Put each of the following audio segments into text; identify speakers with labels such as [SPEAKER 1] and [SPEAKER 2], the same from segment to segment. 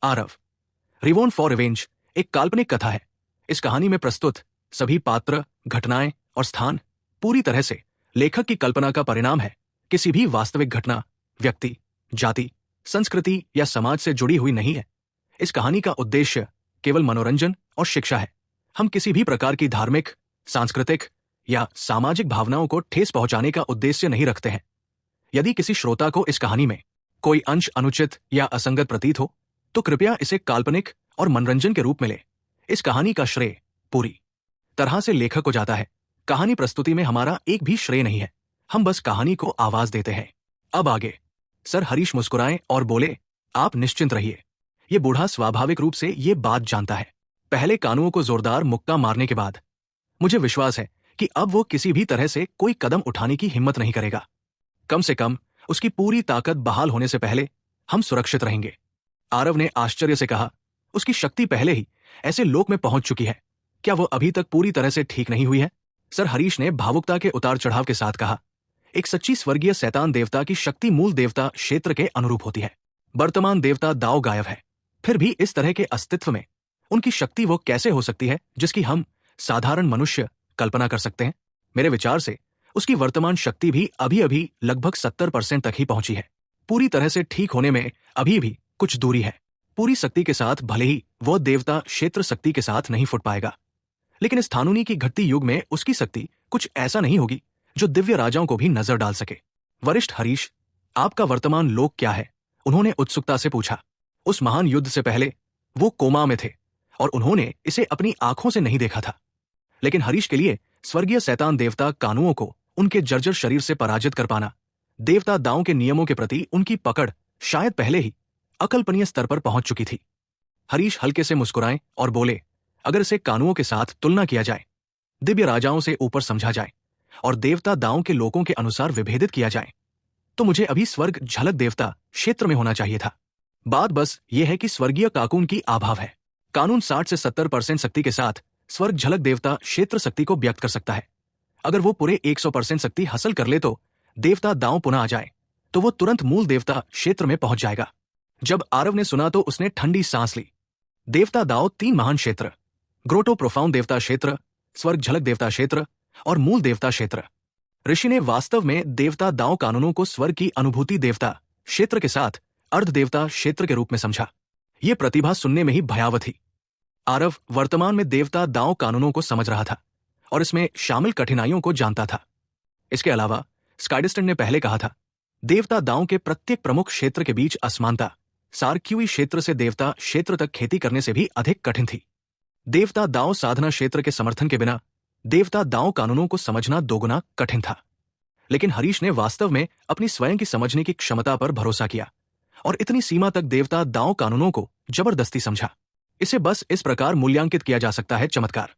[SPEAKER 1] Aarav. रिवॉन for revenge एक काल्पनिक कथा है। इस कहानी में प्रस्तुत सभी पात्र, घटनाएं और स्थान पूरी तरह से लेखक की कल्पना का परिणाम है, किसी भी वास्तविक घटना, व्यक्ति, जाति, संस्कृति या समाज से जुड़ी हुई नहीं है। इस कहानी का उद्देश्य केवल मनोरंजन और शिक्षा है। हम किसी भी प्रकार की धार्मिक, सांस्कृतिक या सामाजिक भावनाओं को ठेस पहुंचाने का उद्देश्य नहीं रखते हैं। यदि किसी श्रोता को इस कहानी में कोई अंश अनुचित या असंगत प्रतीत हो तो कृपया इसे काल्पनिक और मनोरंजन के रूप में ले। इस कहानी का श्रेय पूरी तरह से लेखक को जाता है। कहानी प्रस्तुति में हमारा एक भी श्रेय नहीं है, हम बस कहानी को आवाज देते हैं। अब आगे। सर हरीश मुस्कुराए और बोले, आप निश्चिंत रहिए। ये बूढ़ा स्वाभाविक रूप से ये बात जानता है। पहले कानुओं को जोरदार मुक्का मारने के बाद मुझे विश्वास है कि अब वो किसी भी तरह से कोई कदम उठाने की हिम्मत नहीं करेगा। कम से कम उसकी पूरी ताकत बहाल होने से पहले हम सुरक्षित रहेंगे। आरव ने आश्चर्य से कहा, उसकी शक्ति पहले ही ऐसे लोक में पहुंच चुकी है, क्या वो अभी तक पूरी तरह से ठीक नहीं हुई है? सर हरीश ने भावुकता के उतार चढ़ाव के साथ कहा, एक सच्ची स्वर्गीय शैतान देवता की शक्ति मूल देवता क्षेत्र के अनुरूप होती है। वर्तमान देवता दाव गायब है, फिर भी इस तरह के अस्तित्व में उनकी शक्ति वो कैसे हो सकती है जिसकी हम साधारण मनुष्य कल्पना कर सकते हैं? मेरे विचार से उसकी वर्तमान शक्ति भी अभी अभी लगभग 70% तक ही पहुंची है। पूरी तरह से ठीक होने में अभी भी कुछ दूरी है। पूरी शक्ति के साथ भले ही वह देवता क्षेत्र शक्ति के साथ नहीं फुट पाएगा, लेकिन इस थानुनी की घटती युग में उसकी शक्ति कुछ ऐसा नहीं होगी जो दिव्य राजाओं को भी नजर डाल सके। वरिष्ठ हरीश, आपका वर्तमान लोक क्या है? उन्होंने उत्सुकता से पूछा। उस महान युद्ध से पहले वो कोमा में थे और उन्होंने इसे अपनी आंखों से नहीं देखा था, लेकिन हरीश के लिए स्वर्गीय शैतान देवता कानुओं को उनके जर्जर शरीर से पराजित कर पाना, देवता दाओं के नियमों के प्रति उनकी पकड़ शायद पहले ही अकल्पनीय स्तर पर पहुंच चुकी थी। हरीश हल्के से मुस्कुराए और बोले, अगर इसे कानुओं के साथ तुलना किया जाए, दिव्य राजाओं से ऊपर समझा जाए और देवता दाओं के लोकों के अनुसार विभेदित किया जाए, तो मुझे अभी स्वर्ग झलक देवता क्षेत्र में होना चाहिए था। बात बस यह है कि स्वर्गीय काकून की अभाव है। कानून 60 से 70% शक्ति के साथ स्वर्ग झलक देवता क्षेत्र शक्ति को व्यक्त कर सकता है। अगर वो पूरे 100% शक्ति हासिल कर ले तो देवता दांव पुनः आ जाए तो वो तुरंत मूल देवता क्षेत्र में पहुंच जाएगा। जब आरव ने सुना तो उसने ठंडी सांस ली। देवता दांव 3 महान क्षेत्र, ग्रोटो प्रोफाउंड देवता क्षेत्र, स्वर्ग झलक देवता क्षेत्र और मूल देवता क्षेत्र। ऋषि ने वास्तव में देवता दांव कानूनों को स्वर्ग की अनुभूति देवता क्षेत्र के साथ अर्ध देवता क्षेत्र के रूप में समझा। ये प्रतिभा सुनने में ही भयावह थी। आरव वर्तमान में देवता दांव कानूनों को समझ रहा था और इसमें शामिल कठिनाइयों को जानता था। इसके अलावा स्काइडिस्टन ने पहले कहा था, देवता दांव के प्रत्येक प्रमुख क्षेत्र के बीच असमानता सार्क्यूई क्षेत्र से देवता क्षेत्र तक खेती करने से भी अधिक कठिन थी। देवता दांव साधना क्षेत्र के समर्थन के बिना देवता दांव कानूनों को समझना दोगुना कठिन था। लेकिन हरीश ने वास्तव में अपनी स्वयं की समझने की क्षमता पर भरोसा किया और इतनी सीमा तक देवता दांव कानूनों को जबरदस्ती समझा। इसे बस इस प्रकार मूल्यांकित किया जा सकता है, चमत्कार।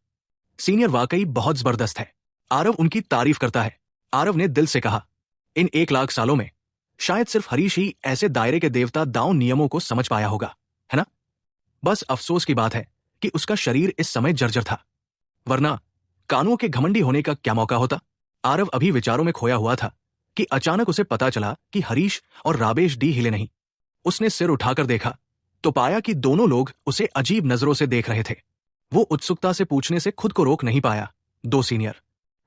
[SPEAKER 1] सीनियर वाकई बहुत जबरदस्त है। आरव उनकी तारीफ करता है। आरव ने दिल से कहा, इन 1 लाख सालों में शायद सिर्फ हरीश ही ऐसे दायरे के देवता दांव नियमों को समझ पाया होगा, है ना? बस अफसोस की बात है कि उसका शरीर इस समय जर्जर था, वरना कानुओं के घमंडी होने का क्या मौका होता? आरव अभी विचारों में खोया हुआ था कि अचानक उसे पता चला कि हरीश और राबेश डी हिले नहीं। उसने सिर उठाकर देखा तो पाया कि दोनों लोग उसे अजीब नजरों से देख रहे थे। वो उत्सुकता से पूछने से खुद को रोक नहीं पाया। 2 सीनियर।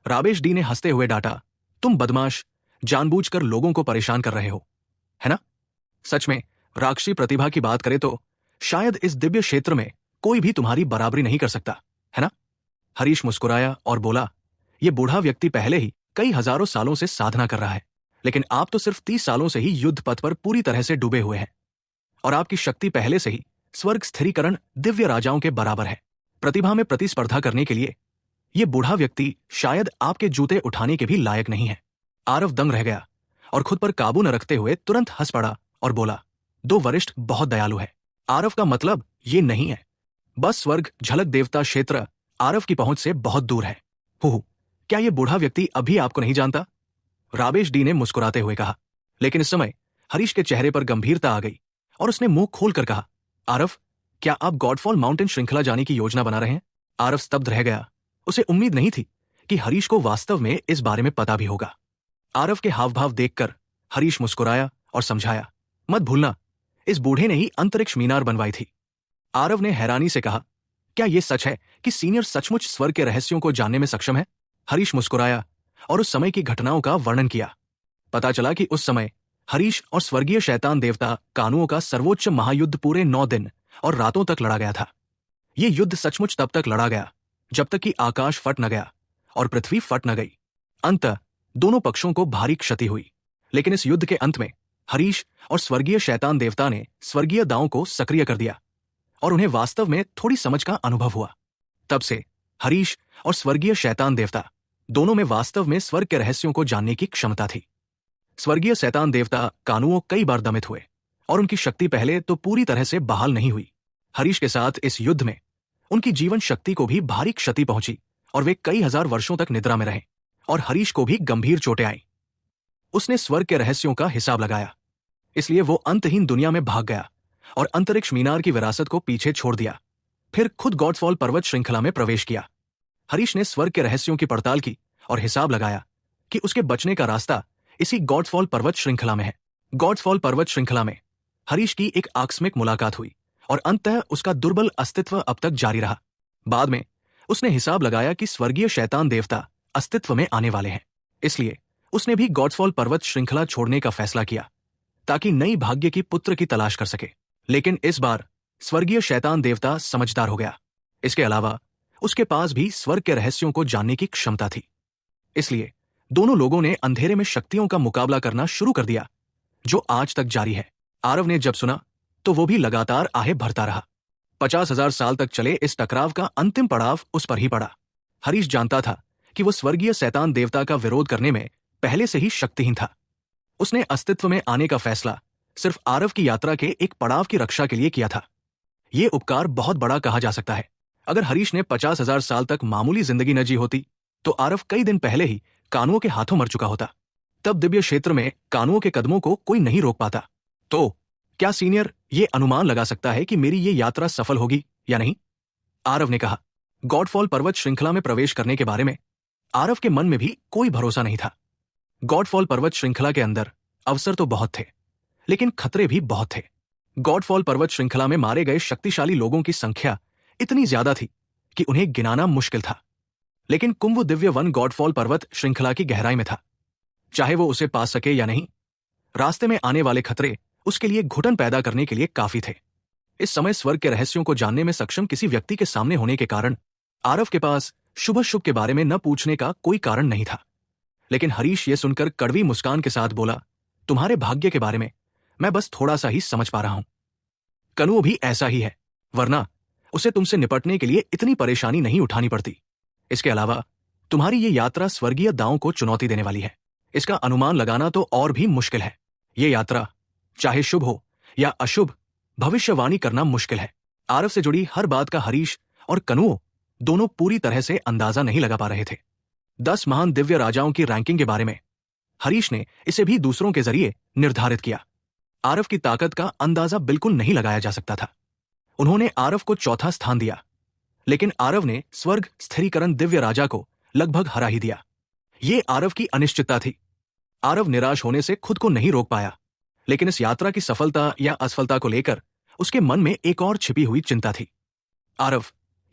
[SPEAKER 1] राबेश डी ने हंसते हुए डांटा, तुम बदमाश, जानबूझकर लोगों को परेशान कर रहे हो, है ना? सच में राक्षसी प्रतिभा की बात करें तो शायद इस दिव्य क्षेत्र में कोई भी तुम्हारी बराबरी नहीं कर सकता, है ना? हरीश मुस्कुराया और बोला, यह बूढ़ा व्यक्ति पहले ही कई हजारों सालों से साधना कर रहा है, लेकिन आप तो सिर्फ 30 सालों से ही युद्ध पथ पर पूरी तरह से डूबे हुए हैं और आपकी शक्ति पहले से ही स्वर्ग स्थिरीकरण दिव्य राजाओं के बराबर है। प्रतिभा में प्रतिस्पर्धा करने के लिए यह बूढ़ा व्यक्ति शायद आपके जूते उठाने के भी लायक नहीं है। आरव दंग रह गया और खुद पर काबू न रखते हुए तुरंत हंस पड़ा और बोला, 2 वरिष्ठ बहुत दयालु है। आरव का मतलब ये नहीं है, बस स्वर्ग झलक देवता क्षेत्र आरव की पहुंच से बहुत दूर है। हो, क्या यह बूढ़ा व्यक्ति अभी आपको नहीं जानता? राबेश डी ने मुस्कुराते हुए कहा। लेकिन इस समय हरीश के चेहरे पर गंभीरता आ गई और उसने मुंह खोलकर कहा, आरव, क्या आप गॉडफॉल माउंटेन श्रृंखला जाने की योजना बना रहे हैं? आरव स्तब्ध रह गया। उसे उम्मीद नहीं थी कि हरीश को वास्तव में इस बारे में पता भी होगा। आरव के हाव भाव देखकर हरीश मुस्कुराया और समझाया, मत भूलना, इस बूढ़े ने ही अंतरिक्ष मीनार बनवाई थी। आरव ने हैरानी से कहा, क्या यह सच है कि सीनियर सचमुच स्वर्ग के रहस्यों को जानने में सक्षम है? हरीश मुस्कुराया और उस समय की घटनाओं का वर्णन किया। पता चला कि उस समय हरीश और स्वर्गीय शैतान देवता कानुओं का सर्वोच्च महायुद्ध पूरे 9 दिन और रातों तक लड़ा गया था। ये युद्ध सचमुच तब तक लड़ा गया जब तक कि आकाश फट न गया और पृथ्वी फट न गई। अंततः दोनों पक्षों को भारी क्षति हुई, लेकिन इस युद्ध के अंत में हरीश और स्वर्गीय शैतान देवता ने स्वर्गीय दांव को सक्रिय कर दिया और उन्हें वास्तव में थोड़ी समझ का अनुभव हुआ। तब से हरीश और स्वर्गीय शैतान देवता दोनों में वास्तव में स्वर्ग के रहस्यों को जानने की क्षमता थी। स्वर्गीय शैतान देवता कानुओं कई बार दमित हुए और उनकी शक्ति पहले तो पूरी तरह से बहाल नहीं हुई। हरीश के साथ इस युद्ध में उनकी जीवन शक्ति को भी भारी क्षति पहुंची और वे कई हजार वर्षों तक निद्रा में रहे और हरीश को भी गंभीर चोटें आईं। उसने स्वर्ग के रहस्यों का हिसाब लगाया, इसलिए वो अंतहीन दुनिया में भाग गया और अंतरिक्ष मीनार की विरासत को पीछे छोड़ दिया। फिर खुद गॉडफॉल पर्वत श्रृंखला में प्रवेश किया। हरीश ने स्वर्ग के रहस्यों की पड़ताल की और हिसाब लगाया कि उसके बचने का रास्ता इसी गॉडफॉल पर्वत श्रृंखला में है। गॉडफॉल पर्वत श्रृंखला में हरीश की एक आकस्मिक मुलाकात हुई और अंततः उसका दुर्बल अस्तित्व अब तक जारी रहा। बाद में उसने हिसाब लगाया कि स्वर्गीय शैतान देवता अस्तित्व में आने वाले हैं, इसलिए उसने भी गॉडफॉल पर्वत श्रृंखला छोड़ने का फैसला किया ताकि नई भाग्य की पुत्र की तलाश कर सके। लेकिन इस बार स्वर्गीय शैतान देवता समझदार हो गया। इसके अलावा उसके पास भी स्वर्ग के रहस्यों को जानने की क्षमता थी, इसलिए दोनों लोगों ने अंधेरे में शक्तियों का मुकाबला करना शुरू कर दिया, जो आज तक जारी है। आरव ने जब सुना तो वो भी लगातार आहें भरता रहा। 50,000 साल तक चले इस टकराव का अंतिम पड़ाव उस पर ही पड़ा। हरीश जानता था कि वो स्वर्गीय शैतान देवता का विरोध करने में पहले से ही शक्तिहीन था। उसने अस्तित्व में आने का फैसला सिर्फ आरव की यात्रा के एक पड़ाव की रक्षा के लिए किया था। ये उपकार बहुत बड़ा कहा जा सकता है। अगर हरीश ने 50,000 साल तक मामूली जिंदगी न जी होती तो आरव कई दिन पहले ही कानुओं के हाथों मर चुका होता। तब दिव्य क्षेत्र में कानुओं के कदमों को कोई नहीं रोक पाता। तो क्या सीनियर ये अनुमान लगा सकता है कि मेरी ये यात्रा सफल होगी या नहीं? आरव ने कहा। गॉडफॉल पर्वत श्रृंखला में प्रवेश करने के बारे में आरव के मन में भी कोई भरोसा नहीं था। गॉडफॉल पर्वत श्रृंखला के अंदर अवसर तो बहुत थे, लेकिन खतरे भी बहुत थे। गॉडफॉल पर्वत श्रृंखला में मारे गए शक्तिशाली लोगों की संख्या इतनी ज्यादा थी कि उन्हें गिनाना मुश्किल था। लेकिन कुंभ दिव्य वन गॉडफॉल पर्वत श्रृंखला की गहराई में था। चाहे वो उसे पा सके या नहीं, रास्ते में आने वाले खतरे उसके लिए घुटन पैदा करने के लिए काफी थे। इस समय स्वर्ग के रहस्यों को जानने में सक्षम किसी व्यक्ति के सामने होने के कारण आरव के पास शुभ शुभ के बारे में न पूछने का कोई कारण नहीं था। लेकिन हरीश ये सुनकर कड़वी मुस्कान के साथ बोला, तुम्हारे भाग्य के बारे में मैं बस थोड़ा सा ही समझ पा रहा हूं। कनुओं भी ऐसा ही है, वरना उसे तुमसे निपटने के लिए इतनी परेशानी नहीं उठानी पड़ती। इसके अलावा तुम्हारी ये यात्रा स्वर्गीय दांवों को चुनौती देने वाली है। इसका अनुमान लगाना तो और भी मुश्किल है। ये यात्रा चाहे शुभ हो या अशुभ, भविष्यवाणी करना मुश्किल है। आरव से जुड़ी हर बात का हरीश और कनुओं दोनों पूरी तरह से अंदाजा नहीं लगा पा रहे थे। 10 महान दिव्य राजाओं की रैंकिंग के बारे में हरीश ने इसे भी दूसरों के जरिए निर्धारित किया। आरव की ताकत का अंदाजा बिल्कुल नहीं लगाया जा सकता था। उन्होंने आरव को चौथा स्थान दिया, लेकिन आरव ने स्वर्ग स्थिरीकरण दिव्य राजा को लगभग हरा ही दिया। ये आरव की अनिश्चितता थी। आरव निराश होने से खुद को नहीं रोक पाया, लेकिन इस यात्रा की सफलता या असफलता को लेकर उसके मन में एक और छिपी हुई चिंता थी। आरव,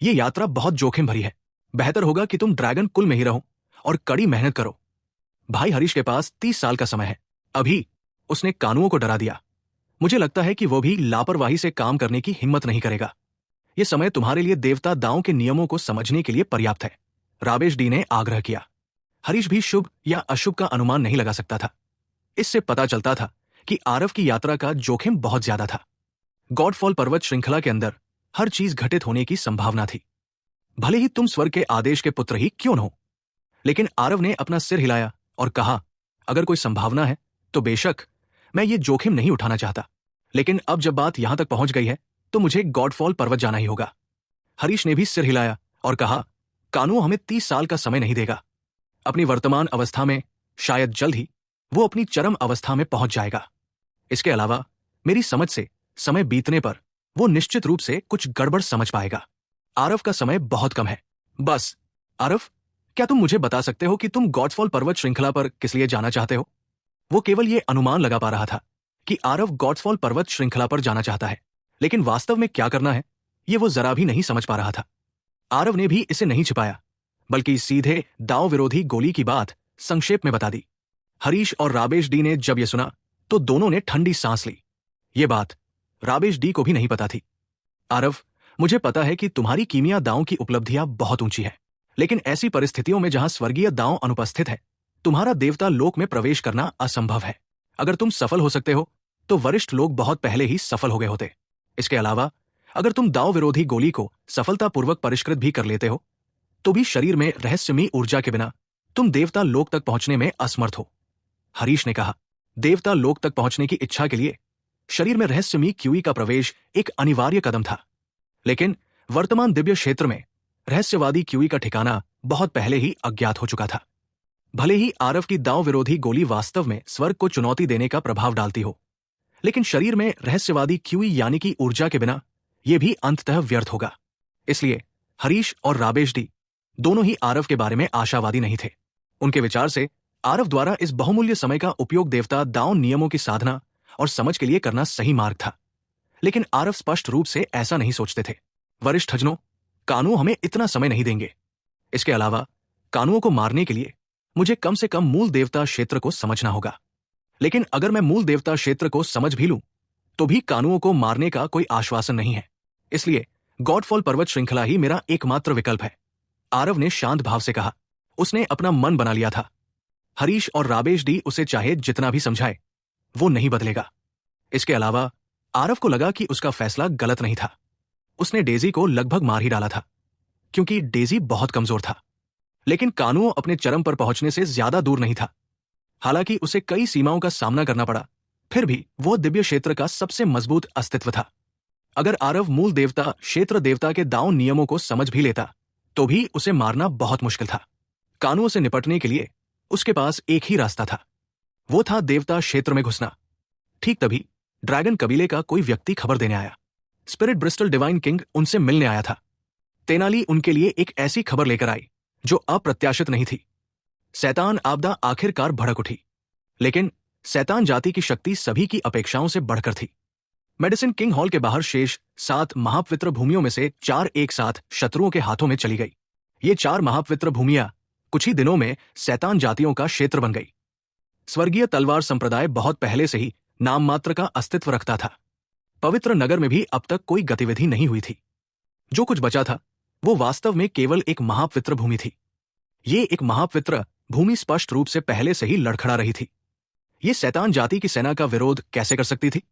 [SPEAKER 1] ये यात्रा बहुत जोखिम भरी है। बेहतर होगा कि तुम ड्रैगन कुल में ही रहो और कड़ी मेहनत करो। भाई हरीश के पास 30 साल का समय है। अभी उसने कानुओं को डरा दिया। मुझे लगता है कि वो भी लापरवाही से काम करने की हिम्मत नहीं करेगा। ये समय तुम्हारे लिए देवता दांव के नियमों को समझने के लिए पर्याप्त है, राबेश डी ने आग्रह किया। हरीश भी शुभ या अशुभ का अनुमान नहीं लगा सकता था। इससे पता चलता था कि आरव की यात्रा का जोखिम बहुत ज्यादा था। गॉडफॉल पर्वत श्रृंखला के अंदर हर चीज घटित होने की संभावना थी, भले ही तुम स्वर्ग के आदेश के पुत्र ही क्यों न हो। लेकिन आरव ने अपना सिर हिलाया और कहा, अगर कोई संभावना है तो बेशक मैं ये जोखिम नहीं उठाना चाहता, लेकिन अब जब बात यहां तक पहुंच गई है तो मुझे गॉडफॉल पर्वत जाना ही होगा। हरीश ने भी सिर हिलाया और कहा, कानू हमें 30 साल का समय नहीं देगा। अपनी वर्तमान अवस्था में शायद जल्द ही वो अपनी चरम अवस्था में पहुंच जाएगा। इसके अलावा मेरी समझ से समय बीतने पर वो निश्चित रूप से कुछ गड़बड़ समझ पाएगा। आरव का समय बहुत कम है। बस आरव, क्या तुम मुझे बता सकते हो कि तुम गॉडफॉल पर्वत श्रृंखला पर किस लिए जाना चाहते हो? वो केवल ये अनुमान लगा पा रहा था कि आरव गॉड्सफॉल पर्वत श्रृंखला पर जाना चाहता है, लेकिन वास्तव में क्या करना है ये वो जरा भी नहीं समझ पा रहा था। आरव ने भी इसे नहीं छिपाया, बल्कि सीधे दाव विरोधी गोली की बात संक्षेप में बता दी। हरीश और राबेश डी ने जब यह सुना तो दोनों ने ठंडी सांस ली। ये बात राबेश डी को भी नहीं पता थी। आरव, मुझे पता है कि तुम्हारी कीमिया दांव की उपलब्धियां बहुत ऊंची है, लेकिन ऐसी परिस्थितियों में जहां स्वर्गीय दांव अनुपस्थित है, तुम्हारा देवता लोक में प्रवेश करना असंभव है। अगर तुम सफल हो सकते हो तो वरिष्ठ लोग बहुत पहले ही सफल हो गए होते। इसके अलावा अगर तुम दांव विरोधी गोली को सफलतापूर्वक परिष्कृत भी कर लेते हो तो भी शरीर में रहस्यमयी ऊर्जा के बिना तुम देवता लोक तक पहुंचने में असमर्थ हो। हरीश ने कहा, देवता लोक तक पहुंचने की इच्छा के लिए शरीर में रहस्यमयी क्यूई का प्रवेश एक अनिवार्य कदम था, लेकिन वर्तमान दिव्य क्षेत्र में रहस्यवादी क्यूई का ठिकाना बहुत पहले ही अज्ञात हो चुका था। भले ही आरव की दांव विरोधी गोली वास्तव में स्वर्ग को चुनौती देने का प्रभाव डालती हो, लेकिन शरीर में रहस्यवादी क्यूई यानी कि ऊर्जा के बिना यह भी अंततः व्यर्थ होगा। इसलिए हरीश और राबेश डी दोनों ही आरव के बारे में आशावादी नहीं थे। उनके विचार से आरव द्वारा इस बहुमूल्य समय का उपयोग देवता दांव नियमों की साधना और समझ के लिए करना सही मार्ग था, लेकिन आरव स्पष्ट रूप से ऐसा नहीं सोचते थे। वरिष्ठ हजनों, कानू हमें इतना समय नहीं देंगे। इसके अलावा कानुओं को मारने के लिए मुझे कम से कम मूल देवता क्षेत्र को समझना होगा, लेकिन अगर मैं मूल देवता क्षेत्र को समझ भी लूं तो भी कानुओं को मारने का कोई आश्वासन नहीं है। इसलिए गॉडफॉल पर्वत श्रृंखला ही मेरा एकमात्र विकल्प है, आरव ने शांत भाव से कहा। उसने अपना मन बना लिया था। हरीश और राबेश डी उसे चाहे जितना भी समझाए वो नहीं बदलेगा। इसके अलावा आरव को लगा कि उसका फैसला गलत नहीं था। उसने डेजी को लगभग मार ही डाला था, क्योंकि डेजी बहुत कमजोर था, लेकिन कानुओं अपने चरम पर पहुंचने से ज्यादा दूर नहीं था। हालांकि उसे कई सीमाओं का सामना करना पड़ा, फिर भी वो दिव्य क्षेत्र का सबसे मजबूत अस्तित्व था। अगर आरव मूल देवता क्षेत्र देवता के दांव नियमों को समझ भी लेता तो भी उसे मारना बहुत मुश्किल था। कानुओं से निपटने के लिए उसके पास एक ही रास्ता था, वो था देवता क्षेत्र में घुसना। ठीक तभी ड्रैगन कबीले का कोई व्यक्ति खबर देने आया। स्पिरिट ब्रिस्टल डिवाइन किंग उनसे मिलने आया था। तेनाली उनके लिए एक ऐसी खबर लेकर आई जो अप्रत्याशित नहीं थी। शैतान आपदा आखिरकार भड़क उठी, लेकिन शैतान जाति की शक्ति सभी की अपेक्षाओं से बढ़कर थी। मेडिसिन किंग हॉल के बाहर शेष 7 महापवित्र भूमियों में से 4 एक साथ शत्रुओं के हाथों में चली गई। ये 4 महापवित्र भूमियां कुछ ही दिनों में शैतान जातियों का क्षेत्र बन गई। स्वर्गीय तलवार संप्रदाय बहुत पहले से ही नाम मात्र का अस्तित्व रखता था। पवित्र नगर में भी अब तक कोई गतिविधि नहीं हुई थी। जो कुछ बचा था वो वास्तव में केवल एक महापवित्र भूमि थी। ये एक महापवित्र भूमि स्पष्ट रूप से पहले से ही लड़खड़ा रही थी। ये शैतान जाति की सेना का विरोध कैसे कर सकती थी?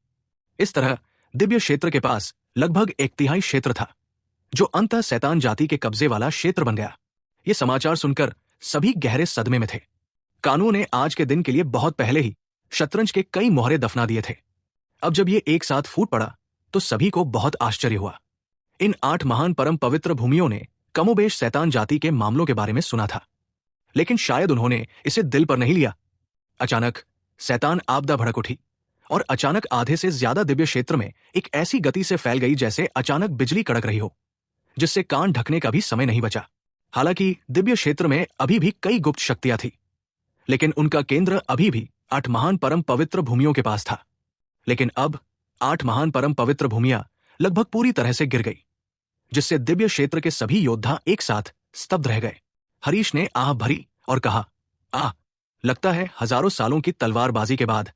[SPEAKER 1] इस तरह दिव्य क्षेत्र के पास लगभग 1/3 क्षेत्र था, जो अंततः शैतान जाति के कब्जे वाला क्षेत्र बन गया। ये समाचार सुनकर सभी गहरे सदमे में थे। कानू ने आज के दिन के लिए बहुत पहले ही शतरंज के कई मोहरे दफना दिए थे। अब जब ये एक साथ फूट पड़ा तो सभी को बहुत आश्चर्य हुआ। इन 8 महान परम पवित्र भूमियों ने कमोबेश शैतान जाति के मामलों के बारे में सुना था, लेकिन शायद उन्होंने इसे दिल पर नहीं लिया। अचानक शैतान आपदा भड़क उठी और अचानक आधे से ज्यादा दिव्य क्षेत्र में एक ऐसी गति से फैल गई जैसे अचानक बिजली कड़क रही हो, जिससे कान ढकने का भी समय नहीं बचा। हालांकि दिव्य क्षेत्र में अभी भी कई गुप्त शक्तियां थी, लेकिन उनका केंद्र अभी भी 8 महान परम पवित्र भूमियों के पास था। लेकिन अब 8 महान परम पवित्र भूमियां लगभग पूरी तरह से गिर गई, जिससे दिव्य क्षेत्र के सभी योद्धा एक साथ स्तब्ध रह गए। हरीश ने आह भरी और कहा, लगता है हजारों सालों की तलवारबाजी के बाद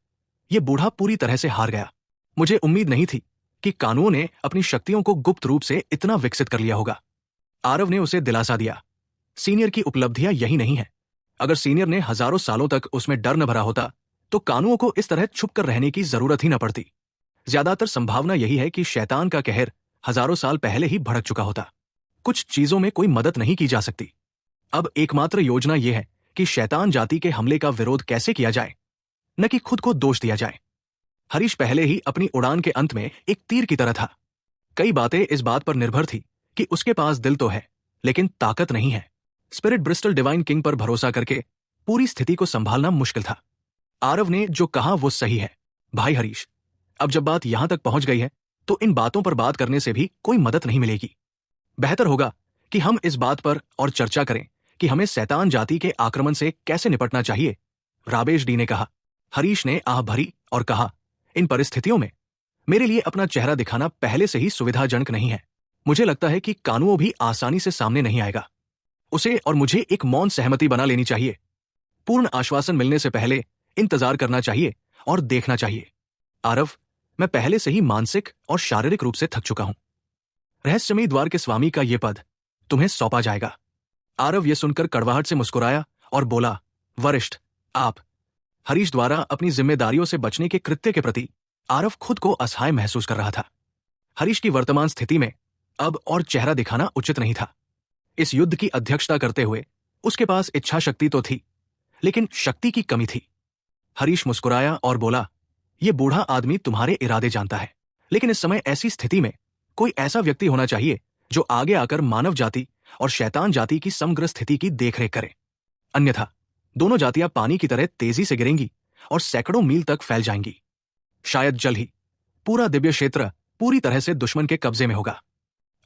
[SPEAKER 1] यह बूढ़ा पूरी तरह से हार गया। मुझे उम्मीद नहीं थी कि कानून ने अपनी शक्तियों को गुप्त रूप से इतना विकसित कर लिया होगा। आरव ने उसे दिलासा दिया, सीनियर की उपलब्धियां यही नहीं है। अगर सीनियर ने हजारों सालों तक उसमें डर न भरा होता तो कानूनों को इस तरह छुप कर रहने की जरूरत ही न पड़ती। ज्यादातर संभावना यही है कि शैतान का कहर हजारों साल पहले ही भड़क चुका होता। कुछ चीजों में कोई मदद नहीं की जा सकती। अब एकमात्र योजना यह है कि शैतान जाति के हमले का विरोध कैसे किया जाए, न कि खुद को दोष दिया जाए। हरीश पहले ही अपनी उड़ान के अंत में एक तीर की तरह था। कई बातें इस बात पर निर्भर थी कि उसके पास दिल तो है, लेकिन ताकत नहीं है। स्पिरिट ब्रिस्टल डिवाइन किंग पर भरोसा करके पूरी स्थिति को संभालना मुश्किल था। आरव ने जो कहा वो सही है। भाई हरीश, अब जब बात यहां तक पहुंच गई है तो इन बातों पर बात करने से भी कोई मदद नहीं मिलेगी। बेहतर होगा कि हम इस बात पर और चर्चा करें कि हमें शैतान जाति के आक्रमण से कैसे निपटना चाहिए, राबेश डी ने कहा। हरीश ने आह भरी और कहा, इन परिस्थितियों में मेरे लिए अपना चेहरा दिखाना पहले से ही सुविधाजनक नहीं है। मुझे लगता है कि कानून भी आसानी से सामने नहीं आएगा। उसे और मुझे एक मौन सहमति बना लेनी चाहिए। पूर्ण आश्वासन मिलने से पहले इंतजार करना चाहिए और देखना चाहिए। आरव, मैं पहले से ही मानसिक और शारीरिक रूप से थक चुका हूं। रहस्यमयी द्वार के स्वामी का यह पद तुम्हें सौंपा जाएगा। आरव यह सुनकर कड़वाहट से मुस्कुराया और बोला, वरिष्ठ, आप। हरीश द्वारा अपनी जिम्मेदारियों से बचने के कृत्य के प्रति आरव खुद को असहाय महसूस कर रहा था। हरीश की वर्तमान स्थिति में अब और चेहरा दिखाना उचित नहीं था। इस युद्ध की अध्यक्षता करते हुए उसके पास इच्छा शक्ति तो थी, लेकिन शक्ति की कमी थी। हरीश मुस्कुराया और बोला, यह बूढ़ा आदमी तुम्हारे इरादे जानता है, लेकिन इस समय ऐसी स्थिति में कोई ऐसा व्यक्ति होना चाहिए जो आगे आकर मानव जाति और शैतान जाति की समग्र स्थिति की देखरेख करे। अन्यथा दोनों जातियां पानी की तरह तेजी से गिरेंगी और सैकड़ों मील तक फैल जाएंगी। शायद जल्द ही पूरा दिव्य क्षेत्र पूरी तरह से दुश्मन के कब्जे में होगा।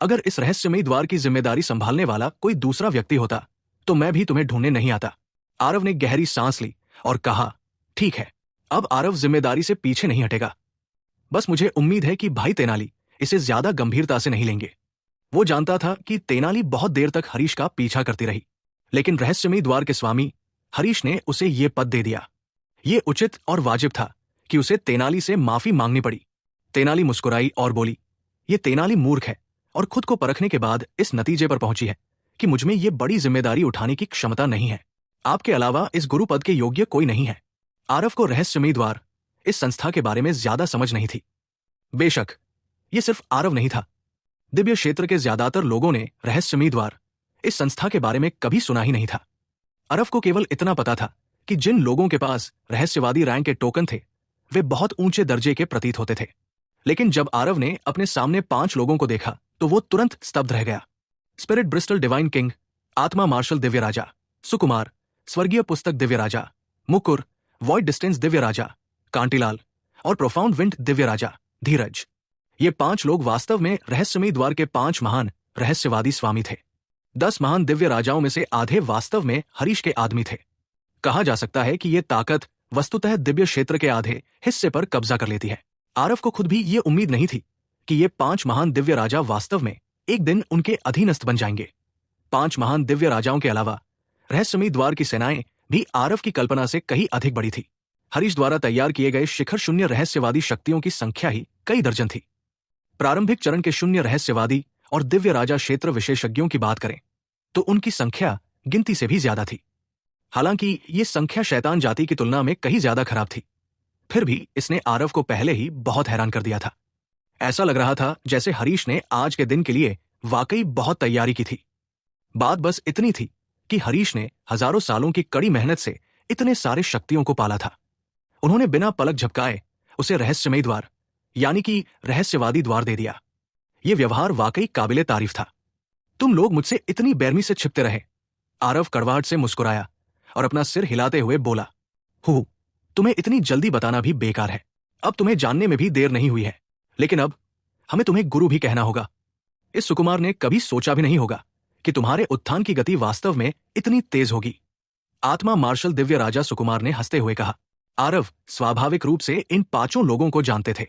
[SPEAKER 1] अगर इस रहस्यमयी द्वार की जिम्मेदारी संभालने वाला कोई दूसरा व्यक्ति होता तो मैं भी तुम्हें ढूंढने नहीं आता। आरव ने गहरी सांस ली और कहा, ठीक है, अब आरव जिम्मेदारी से पीछे नहीं हटेगा। बस मुझे उम्मीद है कि भाई तेनाली इसे ज्यादा गंभीरता से नहीं लेंगे। वो जानता था कि तेनाली बहुत देर तक हरीश का पीछा करती रही, लेकिन रहस्यमयी द्वार के स्वामी हरीश ने उसे ये पद दे दिया। ये उचित और वाजिब था कि उसे तेनाली से माफी मांगनी पड़ी। तेनाली मुस्कुराई और बोली, ये तेनाली मूर्ख है और खुद को परखने के बाद इस नतीजे पर पहुंची है कि मुझमें ये बड़ी जिम्मेदारी उठाने की क्षमता नहीं है। आपके अलावा इस गुरु पद के योग्य कोई नहीं है। आरव को रहस्यमयी द्वार इस संस्था के बारे में ज्यादा समझ नहीं थी। बेशक ये सिर्फ आरव नहीं था, दिव्य क्षेत्र के ज्यादातर लोगों ने रहस्यमयी द्वार इस संस्था के बारे में कभी सुना ही नहीं था। आरव को केवल इतना पता था कि जिन लोगों के पास रहस्यवादी रैंक के टोकन थे वे बहुत ऊंचे दर्जे के प्रतीत होते थे। लेकिन जब आरव ने अपने सामने 5 लोगों को देखा तो वो तुरंत स्तब्ध रह गया। स्पिरिट ब्रिस्टल डिवाइन किंग, आत्मा मार्शल दिव्य राजा, सुकुमार, स्वर्गीय पुस्तक दिव्य राजा, मुकुर, वॉइड डिस्टेंस दिव्य राजा, कांटीलाल और प्रोफाउंड विंड दिव्य राजा, धीरज। ये 5 लोग वास्तव में रहस्यमयी द्वार के 5 महान रहस्यवादी स्वामी थे। 10 महान दिव्य राजाओं में से आधे वास्तव में हरीश के आदमी थे। कहा जा सकता है कि ये ताकत वस्तुतः दिव्य क्षेत्र के आधे हिस्से पर कब्जा कर लेती है। आरव को खुद भी ये उम्मीद नहीं थी कि ये 5 महान दिव्य राजा वास्तव में एक दिन उनके अधीनस्थ बन जाएंगे। 5 महान दिव्य राजाओं के अलावा रहस्यमयी द्वार की सेनाएं भी आरव की कल्पना से कहीं अधिक बड़ी थी। हरीश द्वारा तैयार किए गए शिखर शून्य रहस्यवादी शक्तियों की संख्या ही कई दर्जन थी। प्रारंभिक चरण के शून्य रहस्यवादी और दिव्य राजा क्षेत्र विशेषज्ञों की बात करें तो उनकी संख्या गिनती से भी ज्यादा थी। हालांकि ये संख्या शैतान जाति की तुलना में कहीं ज्यादा खराब थी, फिर भी इसने आरव को पहले ही बहुत हैरान कर दिया था। ऐसा लग रहा था जैसे हरीश ने आज के दिन के लिए वाकई बहुत तैयारी की थी। बात बस इतनी थी कि हरीश ने हजारों सालों की कड़ी मेहनत से इतने सारे शक्तियों को पाला था। उन्होंने बिना पलक झपकाए उसे रहस्यमयी द्वार यानी कि रहस्यवादी द्वार दे दिया। यह व्यवहार वाकई काबिले तारीफ था। तुम लोग मुझसे इतनी बेरमी से छिपते रहे। आरव कड़वाहट से मुस्कुराया और अपना सिर हिलाते हुए बोला, हूँ, तुम्हें इतनी जल्दी बताना भी बेकार है। अब तुम्हें जानने में भी देर नहीं हुई है, लेकिन अब हमें तुम्हें गुरु भी कहना होगा। इस सुकुमार ने कभी सोचा भी नहीं होगा कि तुम्हारे उत्थान की गति वास्तव में इतनी तेज होगी। आत्मा मार्शल दिव्य राजा सुकुमार ने हंसते हुए कहा। आरव स्वाभाविक रूप से इन 5 लोगों को जानते थे।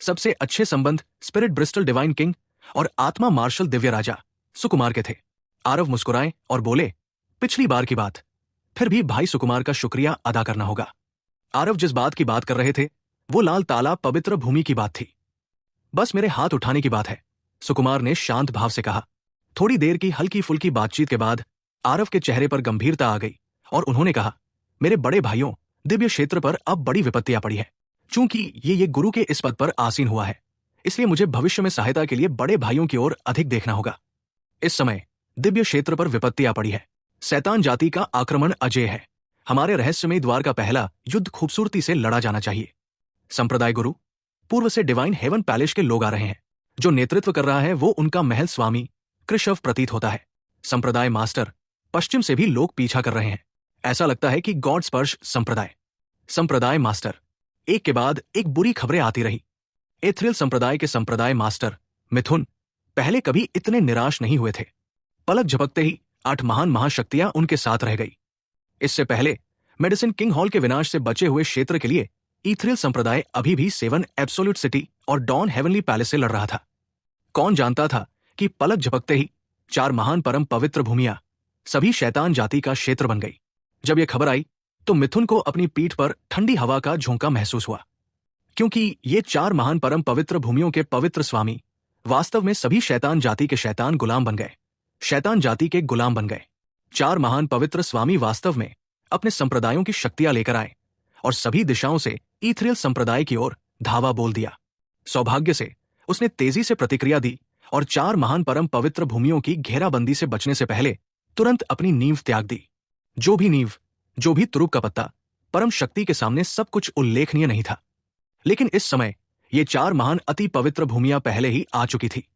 [SPEAKER 1] सबसे अच्छे संबंध स्पिरिट ब्रिस्टल डिवाइन किंग और आत्मा मार्शल दिव्य राजा सुकुमार के थे। आरव मुस्कुराए और बोले, पिछली बार की बात, फिर भी भाई सुकुमार का शुक्रिया अदा करना होगा। आरव जिस बात की बात कर रहे थे वो लाल तालाब पवित्र भूमि की बात थी। बस मेरे हाथ उठाने की बात है, सुकुमार ने शांत भाव से कहा। थोड़ी देर की हल्की फुल्की बातचीत के बाद आरव के चेहरे पर गंभीरता आ गई और उन्होंने कहा, मेरे बड़े भाइयों, दिव्य क्षेत्र पर अब बड़ी विपत्तियां पड़ी है। चूंकि ये गुरु के इस पद पर आसीन हुआ है, इसलिए मुझे भविष्य में सहायता के लिए बड़े भाइयों की ओर अधिक देखना होगा। इस समय दिव्य क्षेत्र पर विपत्तियां पड़ी है। शैतान जाति का आक्रमण अजेय है। हमारे रहस्यमयी द्वार का पहला युद्ध खूबसूरती से लड़ा जाना चाहिए। संप्रदाय गुरु, पूर्व से डिवाइन हेवन पैलेस के लोग आ रहे हैं। जो नेतृत्व कर रहा है वो उनका महल स्वामी कृशव प्रतीत होता है। संप्रदाय मास्टर, पश्चिम से भी लोग पीछा कर रहे हैं। ऐसा लगता है कि गॉड स्पर्श संप्रदाय। संप्रदाय मास्टर, एक के बाद एक बुरी खबरें आती रही। एथ्रिल संप्रदाय के संप्रदाय मास्टर मिथुन पहले कभी इतने निराश नहीं हुए थे। पलक झपकते ही 8 महान महाशक्तियां उनके साथ रह गई। इससे पहले मेडिसिन किंग हॉल के विनाश से बचे हुए क्षेत्र के लिए ईथरियल संप्रदाय अभी भी 7 एब्सोल्यूट सिटी और डॉन हेवनली पैलेस से लड़ रहा था। कौन जानता था कि पलक झपकते ही 4 महान परम पवित्र भूमियां सभी शैतान जाति का क्षेत्र बन गई। जब यह खबर आई तो मिथुन को अपनी पीठ पर ठंडी हवा का झोंका महसूस हुआ, क्योंकि ये 4 महान परम पवित्र भूमियों के पवित्र स्वामी वास्तव में सभी शैतान जाति के शैतान गुलाम बन गए, शैतान जाति के गुलाम बन गए। 4 महान पवित्र स्वामी वास्तव में अपने संप्रदायों की शक्तियां लेकर आए और सभी दिशाओं से ईथरियल संप्रदाय की ओर धावा बोल दिया। सौभाग्य से उसने तेजी से प्रतिक्रिया दी और 4 महान परम पवित्र भूमियों की घेराबंदी से बचने से पहले तुरंत अपनी नींव त्याग दी। जो भी नींव, जो भी तुरुप का पत्ता, परम शक्ति के सामने सब कुछ उल्लेखनीय नहीं था। लेकिन इस समय ये 4 महान अति पवित्र भूमियां पहले ही आ चुकी थी।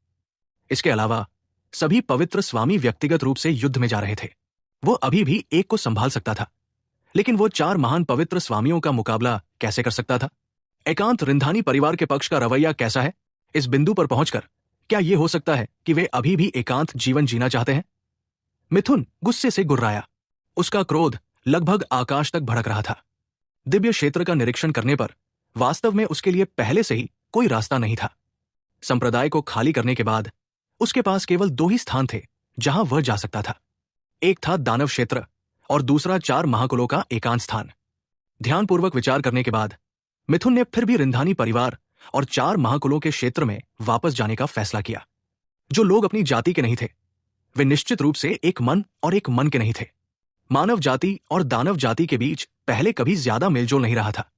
[SPEAKER 1] इसके अलावा सभी पवित्र स्वामी व्यक्तिगत रूप से युद्ध में जा रहे थे। वो अभी भी एक को संभाल सकता था, लेकिन वो 4 महान पवित्र स्वामियों का मुकाबला कैसे कर सकता था? एकांत रिंधानी परिवार के पक्ष का रवैया कैसा है? इस बिंदु पर पहुंचकर क्या यह हो सकता है कि वे अभी भी एकांत जीवन जीना चाहते हैं? मिथुन गुस्से से गुर्राया। उसका क्रोध लगभग आकाश तक भड़क रहा था। दिव्य क्षेत्र का निरीक्षण करने पर वास्तव में उसके लिए पहले से ही कोई रास्ता नहीं था। संप्रदाय को खाली करने के बाद उसके पास केवल 2 ही स्थान थे जहां वह जा सकता था। एक था दानव क्षेत्र और दूसरा 4 महाकुलों का एकांत स्थान। ध्यानपूर्वक विचार करने के बाद मिथुन ने फिर भी रिंधानी परिवार और 4 महाकुलों के क्षेत्र में वापस जाने का फैसला किया। जो लोग अपनी जाति के नहीं थे, वे निश्चित रूप से एक मन और एक मन के नहीं थे। मानव जाति और दानव जाति के बीच पहले कभी ज्यादा मेलजोल नहीं रहा था।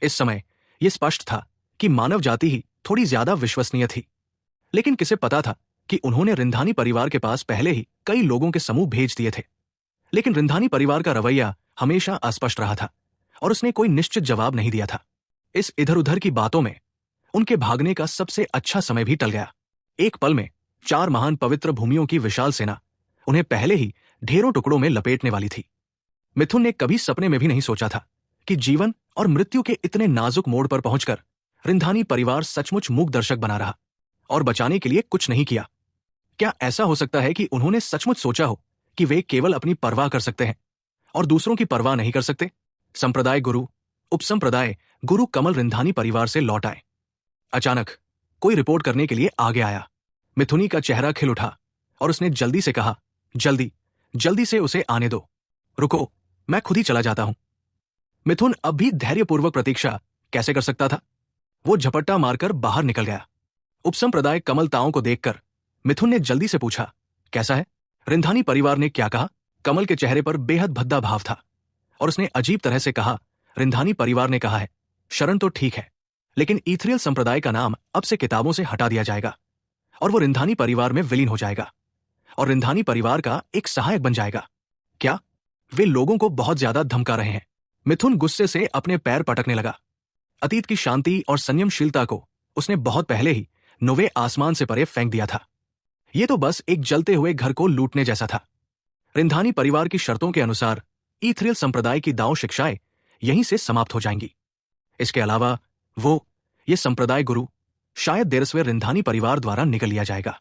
[SPEAKER 1] इस समय यह स्पष्ट था कि मानव जाति ही थोड़ी ज्यादा विश्वसनीय थी। लेकिन किसे पता था कि उन्होंने रिंधानी परिवार के पास पहले ही कई लोगों के समूह भेज दिए थे। लेकिन रिंधानी परिवार का रवैया हमेशा अस्पष्ट रहा था और उसने कोई निश्चित जवाब नहीं दिया था। इस इधर उधर की बातों में उनके भागने का सबसे अच्छा समय भी टल गया। एक पल में 4 महान पवित्र भूमियों की विशाल सेना उन्हें पहले ही ढेरों टुकड़ों में लपेटने वाली थी। मिथुन ने कभी सपने में भी नहीं सोचा था कि जीवन और मृत्यु के इतने नाजुक मोड़ पर पहुंचकर रिंधानी परिवार सचमुच मूक दर्शक बना रहा और बचाने के लिए कुछ नहीं किया। क्या ऐसा हो सकता है कि उन्होंने सचमुच सोचा हो कि वे केवल अपनी परवाह कर सकते हैं और दूसरों की परवाह नहीं कर सकते? संप्रदाय गुरु, उपसंप्रदाय गुरु कमल रिंधानी परिवार से लौट आए। अचानक कोई रिपोर्ट करने के लिए आगे आया। मिथुनी का चेहरा खिल उठा और उसने जल्दी से कहा, जल्दी से उसे आने दो। रुको, मैं खुद ही चला जाता हूं। मिथुन अब भी धैर्यपूर्वक प्रतीक्षा कैसे कर सकता था? वो झपट्टा मारकर बाहर निकल गया। उपसंप्रदाय कमल ताओं को देखकर मिथुन ने जल्दी से पूछा, कैसा है? रिंधानी परिवार ने क्या कहा? कमल के चेहरे पर बेहद भद्दा भाव था और उसने अजीब तरह से कहा, रिंधानी परिवार ने कहा है, शरण तो ठीक है, लेकिन ईथरियल संप्रदाय का नाम अब से किताबों से हटा दिया जाएगा और वो रिंधानी परिवार में विलीन हो जाएगा और रिंधानी परिवार का एक सहायक बन जाएगा। क्या? वे लोगों को बहुत ज्यादा धमका रहे हैं। मिथुन गुस्से से अपने पैर पटकने लगा। अतीत की शांति और संयमशीलता को उसने बहुत पहले ही नौवे आसमान से परे फेंक दिया था। यह तो बस एक जलते हुए घर को लूटने जैसा था। रिंधानी परिवार की शर्तों के अनुसार ईथरियल संप्रदाय की दांव शिक्षाएं यहीं से समाप्त हो जाएंगी। इसके अलावा ये संप्रदाय गुरु शायद देरस्वे रिंधानी परिवार द्वारा निकल लिया जाएगा।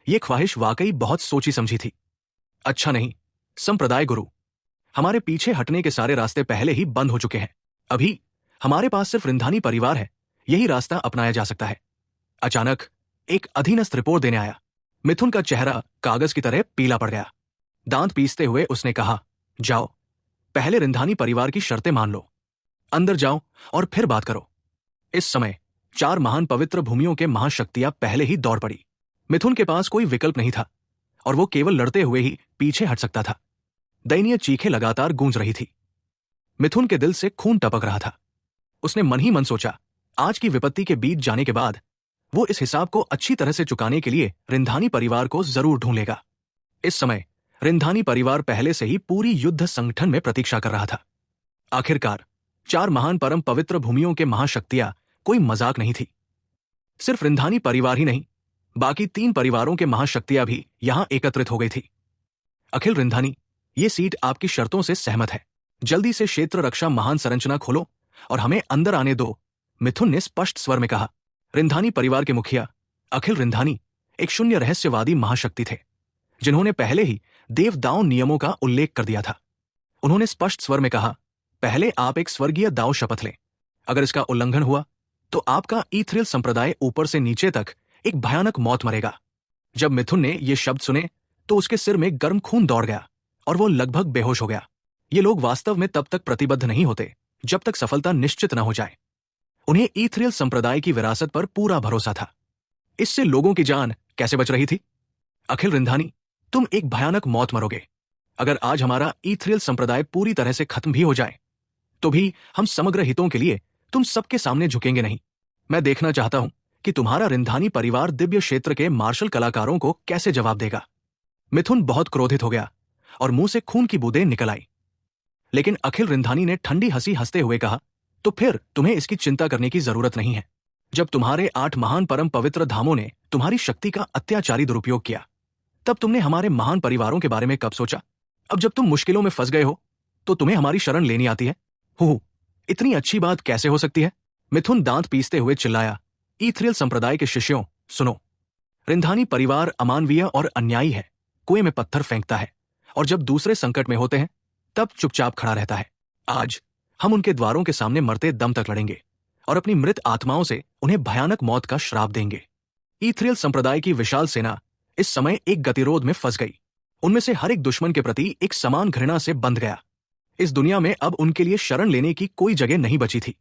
[SPEAKER 1] ये ख्वाहिश वाकई बहुत सोची समझी थी। अच्छा नहीं, संप्रदाय गुरु, हमारे पीछे हटने के सारे रास्ते पहले ही बंद हो चुके हैं। अभी हमारे पास सिर्फ रिंधानी परिवार है, यही रास्ता अपनाया जा सकता है। अचानक एक अधीनस्थ रिपोर्ट देने आया। मिथुन का चेहरा कागज की तरह पीला पड़ गया। दांत पीसते हुए उसने कहा, जाओ, पहले रिंधानी परिवार की शर्तें मान लो, अंदर जाओ और फिर बात करो। इस समय 4 महान पवित्र भूमियों के महाशक्तियां पहले ही दौड़ पड़ी। मिथुन के पास कोई विकल्प नहीं था और वो केवल लड़ते हुए ही पीछे हट सकता था। दयनीय चीखें लगातार गूंज रही थी। मिथुन के दिल से खून टपक रहा था। उसने मन ही मन सोचा, आज की विपत्ति के बीत जाने के बाद वो इस हिसाब को अच्छी तरह से चुकाने के लिए रिंधानी परिवार को जरूर ढूंढ लेगा। इस समय रिंधानी परिवार पहले से ही पूरी युद्ध संगठन में प्रतीक्षा कर रहा था। आखिरकार 4 महान परम पवित्र भूमियों के महाशक्तियां कोई मजाक नहीं थी। सिर्फ रिंधानी परिवार ही नहीं, बाकी 3 परिवारों के महाशक्तियां भी यहां एकत्रित हो गई थी। अखिल रिंधानी, ये सीट आपकी शर्तों से सहमत है। जल्दी से क्षेत्र रक्षा महान संरचना खोलो और हमें अंदर आने दो, मिथुन ने स्पष्ट स्वर में कहा। रिंधानी परिवार के मुखिया अखिल रिंधानी एक शून्य रहस्यवादी महाशक्ति थे, जिन्होंने पहले ही देवदाओं नियमों का उल्लेख कर दिया था। उन्होंने स्पष्ट स्वर में कहा, पहले आप एक स्वर्गीय दाव शपथ लें, अगर इसका उल्लंघन हुआ तो आपका ईथ्रियल संप्रदाय ऊपर से नीचे तक एक भयानक मौत मरेगा। जब मिथुन ने ये शब्द सुने तो उसके सिर में गर्म खून दौड़ गया और वो लगभग बेहोश हो गया। ये लोग वास्तव में तब तक प्रतिबद्ध नहीं होते जब तक सफलता निश्चित न हो जाए। उन्हें ईथ्रियल संप्रदाय की विरासत पर पूरा भरोसा था। इससे लोगों की जान कैसे बच रही थी? अखिल रिंधानी, तुम एक भयानक मौत मरोगे। अगर आज हमारा ईथ्रियल संप्रदाय पूरी तरह से खत्म भी हो जाए तो भी हम समग्र हितों के लिए तुम सबके सामने झुकेंगे नहीं। मैं देखना चाहता हूं कि तुम्हारा रिंधानी परिवार दिव्य क्षेत्र के मार्शल कलाकारों को कैसे जवाब देगा। मिथुन बहुत क्रोधित हो गया और मुंह से खून की बूंदें निकल आई। लेकिन अखिल रिंधानी ने ठंडी हंसी हंसते हुए कहा, तो फिर तुम्हें इसकी चिंता करने की जरूरत नहीं है। जब तुम्हारे 8 महान परम पवित्र धामों ने तुम्हारी शक्ति का अत्याचारी दुरुपयोग किया, तब तुमने हमारे महान परिवारों के बारे में कब सोचा? अब जब तुम मुश्किलों में फंस गए हो तो तुम्हें हमारी शरण लेनी आती है? हु, इतनी अच्छी बात कैसे हो सकती है? मिथुन दांत पीसते हुए चिल्लाया, ईथ्रियल संप्रदाय के शिष्यों, सुनो। रिंधानी परिवार अमानवीय और अन्यायी है, कुएं में पत्थर फेंकता है और जब दूसरे संकट में होते हैं तब चुपचाप खड़ा रहता है। आज हम उनके द्वारों के सामने मरते दम तक लड़ेंगे और अपनी मृत आत्माओं से उन्हें भयानक मौत का श्राप देंगे। ईथ्रियल संप्रदाय की विशाल सेना इस समय एक गतिरोध में फंस गई। उनमें से हर एक दुश्मन के प्रति एक समान घृणा से बंध गया। इस दुनिया में अब उनके लिए शरण लेने की कोई जगह नहीं बची थी।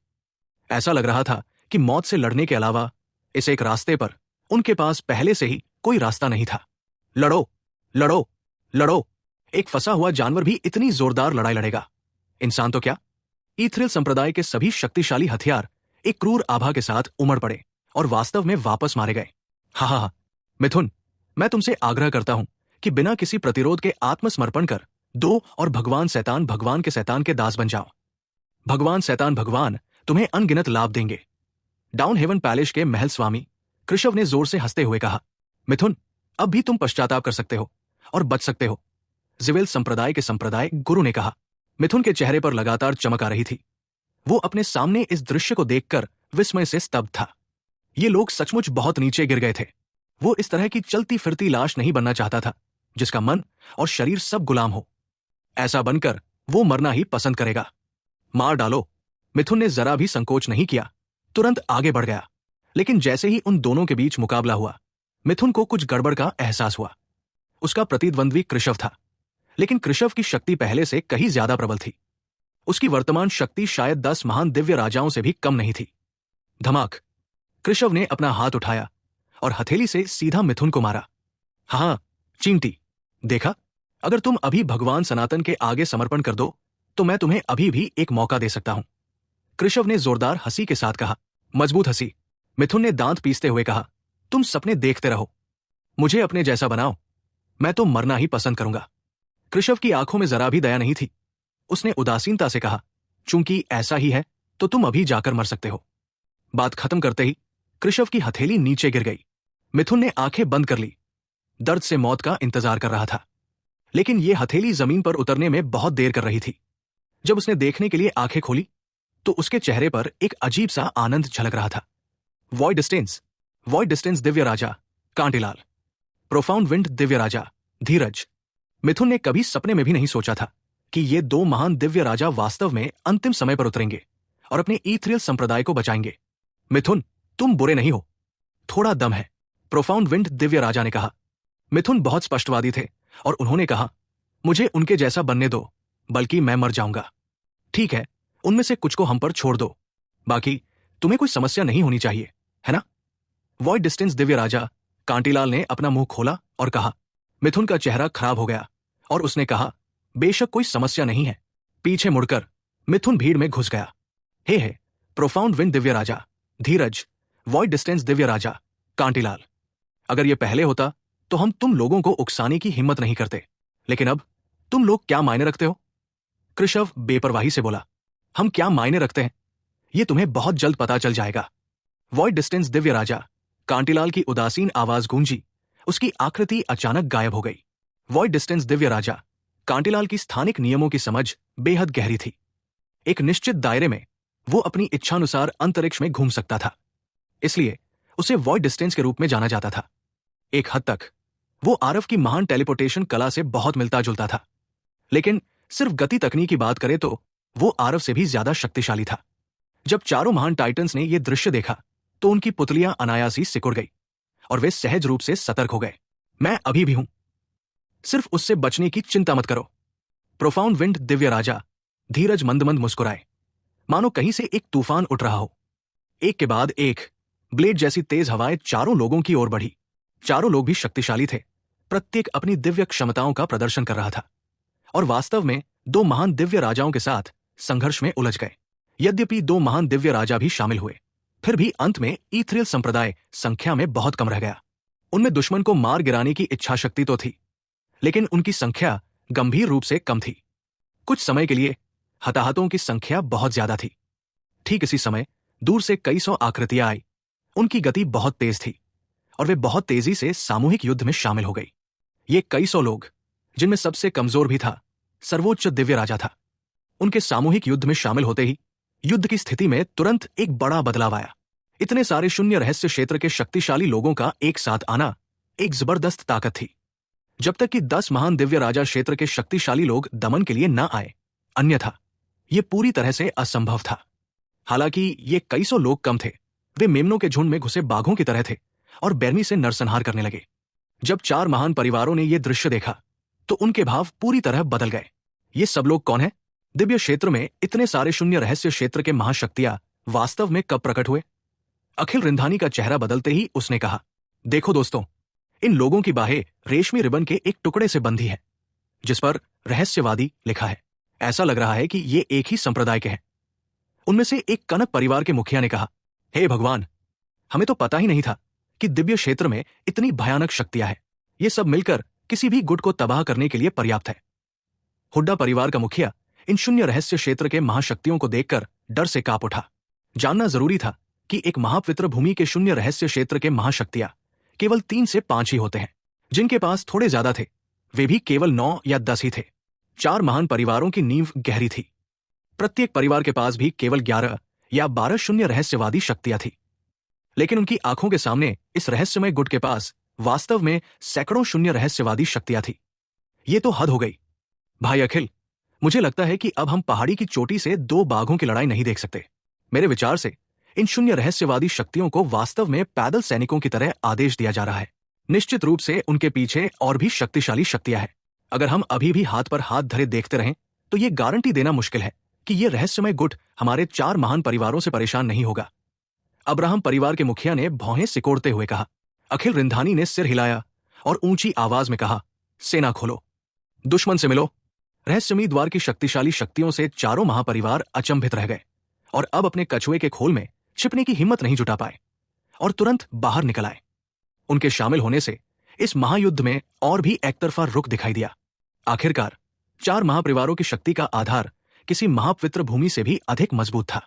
[SPEAKER 1] ऐसा लग रहा था कि मौत से लड़ने के अलावा इस एक रास्ते पर उनके पास पहले से ही कोई रास्ता नहीं था। लड़ो, लड़ो, लड़ो। एक फंसा हुआ जानवर भी इतनी जोरदार लड़ाई लड़ेगा, इंसान तो क्या? ईथ्रियल संप्रदाय के सभी शक्तिशाली हथियार एक क्रूर आभा के साथ उमड़ पड़े और वास्तव में वापस मारे गए। हा, मिथुन, मैं तुमसे आग्रह करता हूं कि बिना किसी प्रतिरोध के आत्मसमर्पण कर दो और भगवान के शैतान के दास बन जाओ। भगवान शैतान भगवान तुम्हें अनगिनत लाभ देंगे। डाउन हेवन पैलेस के महल स्वामी कृषव ने जोर से हंसते हुए कहा, मिथुन, अब भी तुम पश्चाताप कर सकते हो और बच सकते हो। जिवेल संप्रदाय के संप्रदाय गुरु ने कहा। मिथुन के चेहरे पर लगातार चमक आ रही थी। वो अपने सामने इस दृश्य को देखकर विस्मय से स्तब्ध था। ये लोग सचमुच बहुत नीचे गिर गए थे। वो इस तरह की चलती फिरती लाश नहीं बनना चाहता था जिसका मन और शरीर सब गुलाम हो। ऐसा बनकर वो मरना ही पसंद करेगा। मार डालो। मिथुन ने जरा भी संकोच नहीं किया, तुरंत आगे बढ़ गया। लेकिन जैसे ही उन दोनों के बीच मुकाबला हुआ, मिथुन को कुछ गड़बड़ का एहसास हुआ। उसका प्रतिद्वंद्वी कृषव था, लेकिन कृषव की शक्ति पहले से कहीं ज्यादा प्रबल थी। उसकी वर्तमान शक्ति शायद 10 महान दिव्य राजाओं से भी कम नहीं थी। धमाक! कृषव ने अपना हाथ उठाया और हथेली से सीधा मिथुन को मारा। हाँ, चींटी, देखा? अगर तुम अभी भगवान सनातन के आगे समर्पण कर दो तो मैं तुम्हें अभी भी एक मौका दे सकता हूं। कृषव ने जोरदार हंसी के साथ कहा। मजबूत हंसी। मिथुन ने दांत पीसते हुए कहा, तुम सपने देखते रहो, मुझे अपने जैसा बनाओ, मैं तो मरना ही पसंद करूंगा। कृषव की आंखों में जरा भी दया नहीं थी। उसने उदासीनता से कहा, चूंकि ऐसा ही है तो तुम अभी जाकर मर सकते हो। बात खत्म करते ही कृषव की हथेली नीचे गिर गई। मिथुन ने आंखें बंद कर ली। दर्द से मौत का इंतजार कर रहा था, लेकिन यह हथेली जमीन पर उतरने में बहुत देर कर रही थी। जब उसने देखने के लिए आंखें खोली तो उसके चेहरे पर एक अजीब सा आनंद झलक रहा था। वॉइड डिस्टेंस दिव्य राजा कांटीलाल, प्रोफाउंड विंड दिव्य राजा धीरज। मिथुन ने कभी सपने में भी नहीं सोचा था कि ये 2 महान दिव्य राजा वास्तव में अंतिम समय पर उतरेंगे और अपने ईथ्रियल संप्रदाय को बचाएंगे। मिथुन, तुम बुरे नहीं हो, थोड़ा दम है, प्रोफाउंड विंड दिव्य राजा ने कहा। मिथुन बहुत स्पष्टवादी थे और उन्होंने कहा, मुझे उनके जैसा बनने दो, बल्कि मैं मर जाऊंगा। ठीक है, उनमें से कुछ को हम पर छोड़ दो, बाकी तुम्हें कोई समस्या नहीं होनी चाहिए, है ना? वॉइड डिस्टेंस दिव्य राजा कांटीलाल ने अपना मुंह खोला और कहा। मिथुन का चेहरा खराब हो गया और उसने कहा, बेशक कोई समस्या नहीं है। पीछे मुड़कर मिथुन भीड़ में घुस गया। हे प्रोफाउंड विंड दिव्य राजा धीरज, वॉइड डिस्टेंस दिव्य राजा कांटीलाल, अगर यह पहले होता तो हम तुम लोगों को उकसाने की हिम्मत नहीं करते, लेकिन अब तुम लोग क्या मायने रखते हो? कृषव बेपरवाही से बोला, हम क्या मायने रखते हैं ये तुम्हें बहुत जल्द पता चल जाएगा। वॉइड डिस्टेंस दिव्य राजा कांटीलाल की उदासीन आवाज गूंजी। उसकी आकृति अचानक गायब हो गई। वॉइड डिस्टेंस दिव्य राजा कांटीलाल की स्थानिक नियमों की समझ बेहद गहरी थी। एक निश्चित दायरे में वो अपनी इच्छानुसार अंतरिक्ष में घूम सकता था, इसलिए उसे वॉइड डिस्टेंस के रूप में जाना जाता था। एक हद तक वो आरव की महान टेलीपोर्टेशन कला से बहुत मिलता जुलता था, लेकिन सिर्फ गति तकनीक की बात करें तो वो आरव से भी ज्यादा शक्तिशाली था। जब चारों महान टाइटन्स ने यह दृश्य देखा तो उनकी पुतलियां अनायास ही सिकुड़ गई और वे सहज रूप से सतर्क हो गए। मैं अभी भी हूं, सिर्फ उससे बचने की चिंता मत करो। प्रोफाउंड विंड दिव्य राजा धीरज मंद मंद मुस्कुराए, मानो कहीं से एक तूफान उठ रहा हो। एक के बाद एक ब्लेड जैसी तेज हवाएं चारों लोगों की ओर बढ़ी। चारों लोग भी शक्तिशाली थे, प्रत्येक अपनी दिव्य क्षमताओं का प्रदर्शन कर रहा था और वास्तव में दो महान दिव्य राजाओं के साथ संघर्ष में उलझ गए। यद्यपि दो महान दिव्य राजा भी शामिल हुए, फिर भी अंत में ईथ्रियल संप्रदाय संख्या में बहुत कम रह गया। उनमें दुश्मन को मार गिराने की इच्छा शक्ति तो थी, लेकिन उनकी संख्या गंभीर रूप से कम थी। कुछ समय के लिए हताहतों की संख्या बहुत ज्यादा थी। ठीक इसी समय दूर से कई सौ आकृतियां आई। उनकी गति बहुत तेज थी और वे बहुत तेजी से सामूहिक युद्ध में शामिल हो गई। ये कई सौ लोग, जिनमें सबसे कमजोर भी था सर्वोच्च दिव्य राजा था, उनके सामूहिक युद्ध में शामिल होते ही युद्ध की स्थिति में तुरंत एक बड़ा बदलाव आया। इतने सारे शून्य रहस्य क्षेत्र के शक्तिशाली लोगों का एक साथ आना एक जबरदस्त ताकत थी। जब तक कि 10 महान दिव्य राजा क्षेत्र के शक्तिशाली लोग दमन के लिए न आए, अन्यथा यह पूरी तरह से असंभव था। हालांकि ये कई सौ लोग कम थे, वे मेमनों के झुंड में घुसे बाघों की तरह थे और बेरमी से नरसंहार करने लगे। जब 4 महान परिवारों ने यह दृश्य देखा तो उनके भाव पूरी तरह बदल गए। ये सब लोग कौन है? दिव्य क्षेत्र में इतने सारे शून्य रहस्य क्षेत्र के महाशक्तियां वास्तव में कब प्रकट हुए? अखिल रिंधानी का चेहरा बदलते ही उसने कहा, देखो दोस्तों, इन लोगों की बाहें रेशमी रिबन के एक टुकड़े से बंधी है जिस पर रहस्यवादी लिखा है। ऐसा लग रहा है कि ये एक ही संप्रदाय के हैं। उनमें से एक कनक परिवार के मुखिया ने कहा, हे भगवान, हमें तो पता ही नहीं था कि दिव्य क्षेत्र में इतनी भयानक शक्तियां हैं। ये सब मिलकर किसी भी गुट को तबाह करने के लिए पर्याप्त है। हुड्डा परिवार का मुखिया इन शून्य रहस्य क्षेत्र के महाशक्तियों को देखकर डर से कांप उठा। जानना जरूरी था कि एक महापवित्र भूमि के शून्य रहस्य क्षेत्र के महाशक्तियां केवल 3 से 5 ही होते हैं। जिनके पास थोड़े ज्यादा थे वे भी केवल 9 या 10 ही थे। 4 महान परिवारों की नींव गहरी थी। प्रत्येक परिवार के पास भी केवल 11 या 12 शून्य रहस्यवादी शक्तियां थी, लेकिन उनकी आंखों के सामने इस रहस्यमय गुट के पास वास्तव में सैकड़ों शून्य रहस्यवादी शक्तियां थी। ये तो हद हो गई। भाई अखिल, मुझे लगता है कि अब हम पहाड़ी की चोटी से 2 बाघों की लड़ाई नहीं देख सकते। मेरे विचार से इन शून्य रहस्यवादी शक्तियों को वास्तव में पैदल सैनिकों की तरह आदेश दिया जा रहा है। निश्चित रूप से उनके पीछे और भी शक्तिशाली शक्तियां हैं। अगर हम अभी भी हाथ पर हाथ धरे देखते रहें तो ये गारंटी देना मुश्किल है कि ये रहस्यमय गुट हमारे 4 महान परिवारों से परेशान नहीं होगा। अब्राहम परिवार के मुखिया ने भौहें सिकोड़ते हुए कहा। अखिल रिंधानी ने सिर हिलाया और ऊंची आवाज में कहा, सेना खोलो, दुश्मन से मिलो। रहस्यमयी द्वार की शक्तिशाली शक्तियों से चारों महापरिवार अचंभित रह गए और अब अपने कछुए के खोल में छिपने की हिम्मत नहीं जुटा पाए और तुरंत बाहर निकल आए। उनके शामिल होने से इस महायुद्ध में और भी एकतरफा रुख दिखाई दिया। आखिरकार 4 महापरिवारों की शक्ति का आधार किसी महापवित्र भूमि से भी अधिक मजबूत था।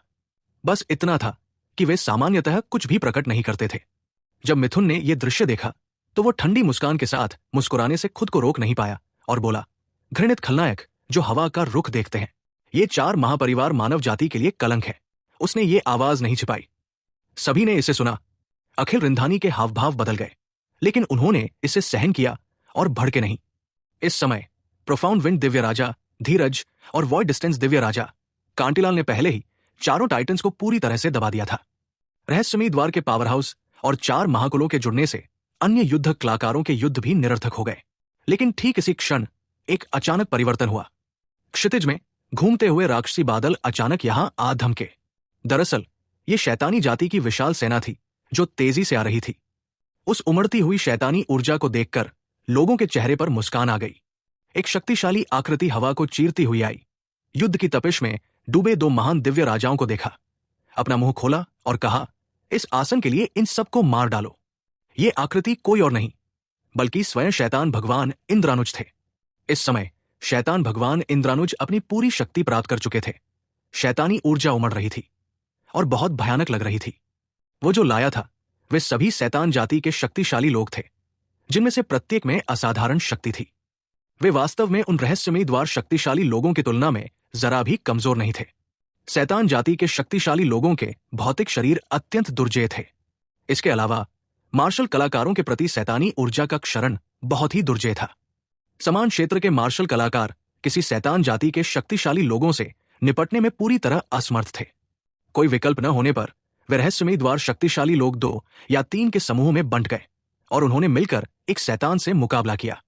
[SPEAKER 1] बस इतना था कि वे सामान्यतः कुछ भी प्रकट नहीं करते थे। जब मिथुन ने यह दृश्य देखा तो वो ठंडी मुस्कान के साथ मुस्कुराने से खुद को रोक नहीं पाया और बोला, घृणित खलनायक जो हवा का रुख देखते हैं, ये 4 महापरिवार मानव जाति के लिए कलंक है। उसने ये आवाज नहीं छिपाई। सभी ने इसे सुना। अखिल रिंधानी के हावभाव बदल गए, लेकिन उन्होंने इसे सहन किया और भड़के नहीं। इस समय प्रोफाउंड विंड दिव्य राजा धीरज और वॉइड डिस्टेंस दिव्य राजा कांटीलाल ने पहले ही चारों टाइटन्स को पूरी तरह से दबा दिया था। रहस्यमयी द्वार के पावर हाउस और 4 महाकुलों के जुड़ने से अन्य युद्ध कलाकारों के युद्ध भी निरर्थक हो गए। लेकिन ठीक इसी क्षण एक अचानक परिवर्तन हुआ। क्षितिज में घूमते हुए राक्षसी बादल अचानक यहां आ धमके। दरअसल ये शैतानी जाति की विशाल सेना थी जो तेजी से आ रही थी। उस उमड़ती हुई शैतानी ऊर्जा को देखकर लोगों के चेहरे पर मुस्कान आ गई। एक शक्तिशाली आकृति हवा को चीरती हुई आई। युद्ध की तपिश में डूबे 2 महान दिव्य राजाओं को देखा, अपना मुंह खोला और कहा, इस आसन के लिए इन सबको मार डालो। ये आकृति कोई और नहीं बल्कि स्वयं शैतान भगवान इंद्रानुज थे। इस समय शैतान भगवान इंद्रानुज अपनी पूरी शक्ति प्राप्त कर चुके थे। शैतानी ऊर्जा उमड़ रही थी और बहुत भयानक लग रही थी। वो जो लाया था वे सभी शैतान जाति के शक्तिशाली लोग थे, जिनमें से प्रत्येक में असाधारण शक्ति थी। वे वास्तव में उन रहस्यमयी द्वार शक्तिशाली लोगों की तुलना में जरा भी कमजोर नहीं थे। शैतान जाति के शक्तिशाली लोगों के भौतिक शरीर अत्यंत दुर्जेय थे। इसके अलावा मार्शल कलाकारों के प्रति शैतानी ऊर्जा का क्षरण बहुत ही दुर्जेय था। समान क्षेत्र के मार्शल कलाकार किसी शैतान जाति के शक्तिशाली लोगों से निपटने में पूरी तरह असमर्थ थे। कोई विकल्प न होने पर वे रहस्यमयी द्वार शक्तिशाली लोग 2 या 3 के समूह में बंट गए और उन्होंने मिलकर एक शैतान से मुकाबला किया।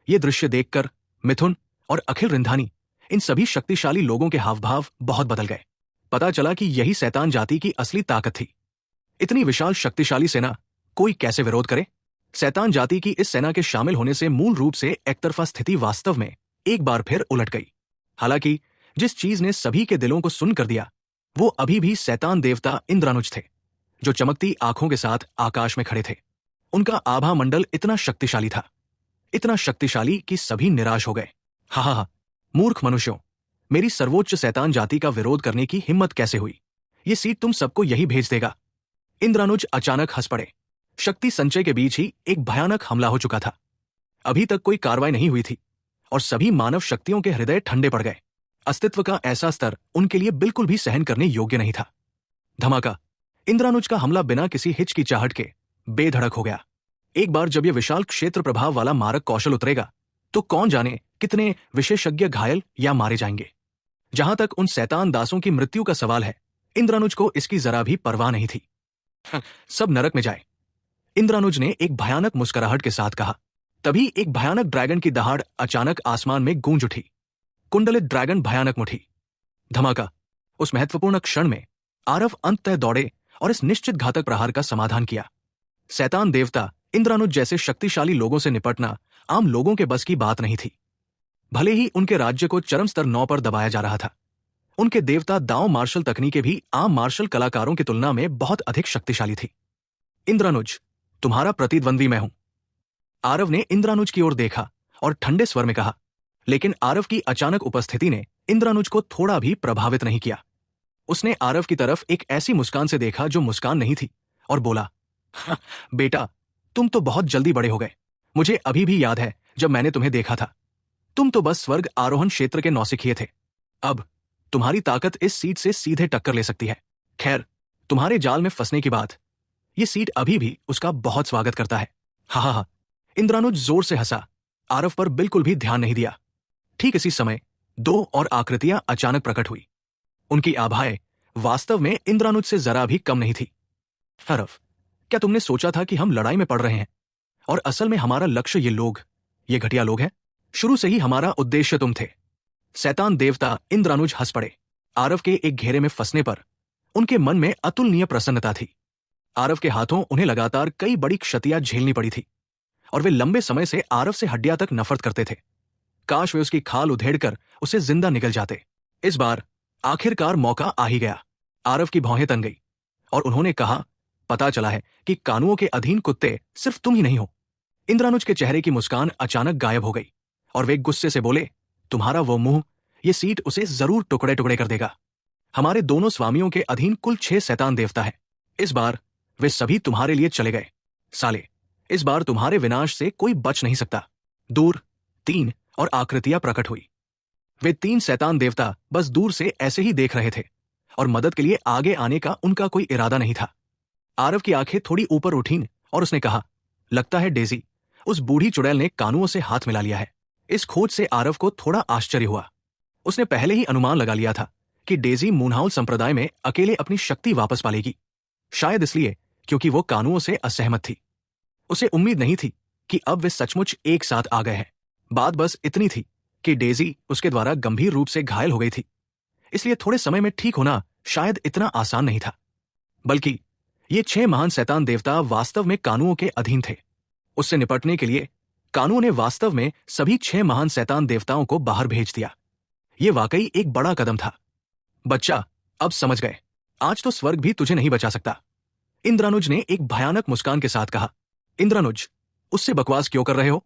[SPEAKER 1] ये दृश्य देखकर मिथुन और अखिल रिंधानी, इन सभी शक्तिशाली लोगों के हाव भाव बहुत बदल गए। पता चला कि यही शैतान जाति की असली ताकत थी। इतनी विशाल शक्तिशाली सेना कोई कैसे विरोध करे? शैतान जाति की इस सेना के शामिल होने से मूल रूप से एकतरफा स्थिति वास्तव में एक बार फिर उलट गई। हालांकि जिस चीज ने सभी के दिलों को सुन्न कर दिया वो अभी भी शैतान देवता इंद्रानुज थे, जो चमकती आंखों के साथ आकाश में खड़े थे। उनका आभा मंडल इतना शक्तिशाली था, इतना शक्तिशाली कि सभी निराश हो गए। हा, मूर्ख मनुष्यों, मेरी सर्वोच्च शैतान जाति का विरोध करने की हिम्मत कैसे हुई? ये सीट तुम सबको यही भेज देगा। इंद्रानुज अचानक हंस पड़े। शक्ति संचय के बीच ही एक भयानक हमला हो चुका था। अभी तक कोई कार्रवाई नहीं हुई थी और सभी मानव शक्तियों के हृदय ठंडे पड़ गए। अस्तित्व का ऐसा स्तर उनके लिए बिल्कुल भी सहन करने योग्य नहीं था। धमाका! इंद्रानुज का हमला बिना किसी हिचकिचाहट के बेधड़क हो गया। एक बार जब यह विशाल क्षेत्र प्रभाव वाला मारक कौशल उतरेगा तो कौन जाने कितने विशेषज्ञ घायल या मारे जाएंगे। जहां तक उन शैतान दासों की मृत्यु का सवाल है, इंद्रानुज को इसकी जरा भी परवाह नहीं थी। सब नरक में जाए, इंद्रानुज ने एक भयानक मुस्कुराहट के साथ कहा। तभी एक भयानक ड्रैगन की दहाड़ अचानक आसमान में गूंज उठी। कुंडलित ड्रैगन भयानक मुठी। धमाका! उस महत्वपूर्ण क्षण में आरव अंततः दौड़े और इस निश्चित घातक प्रहार का समाधान किया। शैतान देवता इंद्रानुज जैसे शक्तिशाली लोगों से निपटना आम लोगों के बस की बात नहीं थी। भले ही उनके राज्य को चरम स्तर 9 पर दबाया जा रहा था, उनके देवता दांव मार्शल तकनीकें भी आम मार्शल कलाकारों की तुलना में बहुत अधिक शक्तिशाली थी। इंद्रानुज, तुम्हारा प्रतिद्वंद्वी मैं हूं। आरव ने इंद्रानुज की ओर देखा और ठंडे स्वर में कहा, लेकिन आरव की अचानक उपस्थिति ने इंद्रानुज को थोड़ा भी प्रभावित नहीं किया। उसने आरव की तरफ एक ऐसी मुस्कान से देखा जो मुस्कान नहीं थी और बोला, बेटा, तुम तो बहुत जल्दी बड़े हो गए। मुझे अभी भी याद है जब मैंने तुम्हें देखा था। तुम तो बस स्वर्ग आरोहण क्षेत्र के नौसिखिए थे। अब तुम्हारी ताकत इस सीट से सीधे टक्कर ले सकती है। खैर, तुम्हारे जाल में फंसने के बाद ये सीट अभी भी उसका बहुत स्वागत करता है। हा। इंद्रानुज जोर से हंसा। आरव पर बिल्कुल भी ध्यान नहीं दिया। ठीक इसी समय 2 और आकृतियां अचानक प्रकट हुई। उनकी आभाएं वास्तव में इंद्रानुज से जरा भी कम नहीं थी। आरव, क्या तुमने सोचा था कि हम लड़ाई में पड़ रहे हैं और असल में हमारा लक्ष्य ये घटिया लोग हैं? शुरू से ही हमारा उद्देश्य तुम थे। शैतान देवता इंद्रानुज हंस पड़े। आरव के एक घेरे में फंसने पर उनके मन में अतुलनीय प्रसन्नता थी। आरव के हाथों उन्हें लगातार कई बड़ी क्षतियां झेलनी पड़ी थी और वे लंबे समय से आरव से हड्डियां तक नफरत करते थे। काश वे उसकी खाल उधेड़कर उसे जिंदा निगल जाते। इस बार आखिरकार मौका आ ही गया। आरव की भौहें तन गई और उन्होंने कहा, पता चला है कि कानूनों के अधीन कुत्ते सिर्फ तुम ही नहीं हो। इंद्रानुज के चेहरे की मुस्कान अचानक गायब हो गई और वे गुस्से से बोले, तुम्हारा वो मुंह, ये सीट उसे जरूर टुकड़े टुकड़े कर देगा। हमारे दोनों स्वामियों के अधीन कुल 6 शैतान देवता है। इस बार वे सभी तुम्हारे लिए चले गए। साले, इस बार तुम्हारे विनाश से कोई बच नहीं सकता। दूर 3 और आकृतियां प्रकट हुई। वे 3 शैतान देवता बस दूर से ऐसे ही देख रहे थे और मदद के लिए आगे आने का उनका कोई इरादा नहीं था। आरव की आंखें थोड़ी ऊपर उठीं और उसने कहा, लगता है डेजी, उस बूढ़ी चुड़ैल ने कानूनों से हाथ मिला लिया है। इस खोज से आरव को थोड़ा आश्चर्य हुआ। उसने पहले ही अनुमान लगा लिया था कि डेजी मूनहाउल संप्रदाय में अकेले अपनी शक्ति वापस पालेगी, शायद इसलिए क्योंकि वो कानूनों से असहमत थी। उसे उम्मीद नहीं थी कि अब वे सचमुच एक साथ आ गए हैं। बात बस इतनी थी कि डेजी उसके द्वारा गंभीर रूप से घायल हो गई थी, इसलिए थोड़े समय में ठीक होना शायद इतना आसान नहीं था। बल्कि ये 6 महान शैतान देवता वास्तव में कानूनों के अधीन थे। उससे निपटने के लिए कानून ने वास्तव में सभी 6 महान शैतान देवताओं को बाहर भेज दिया। ये वाकई एक बड़ा कदम था। बच्चा, अब समझ गए, आज तो स्वर्ग भी तुझे नहीं बचा सकता। इंद्रानुज ने एक भयानक मुस्कान के साथ कहा। इंद्रानुज, उससे बकवास क्यों कर रहे हो?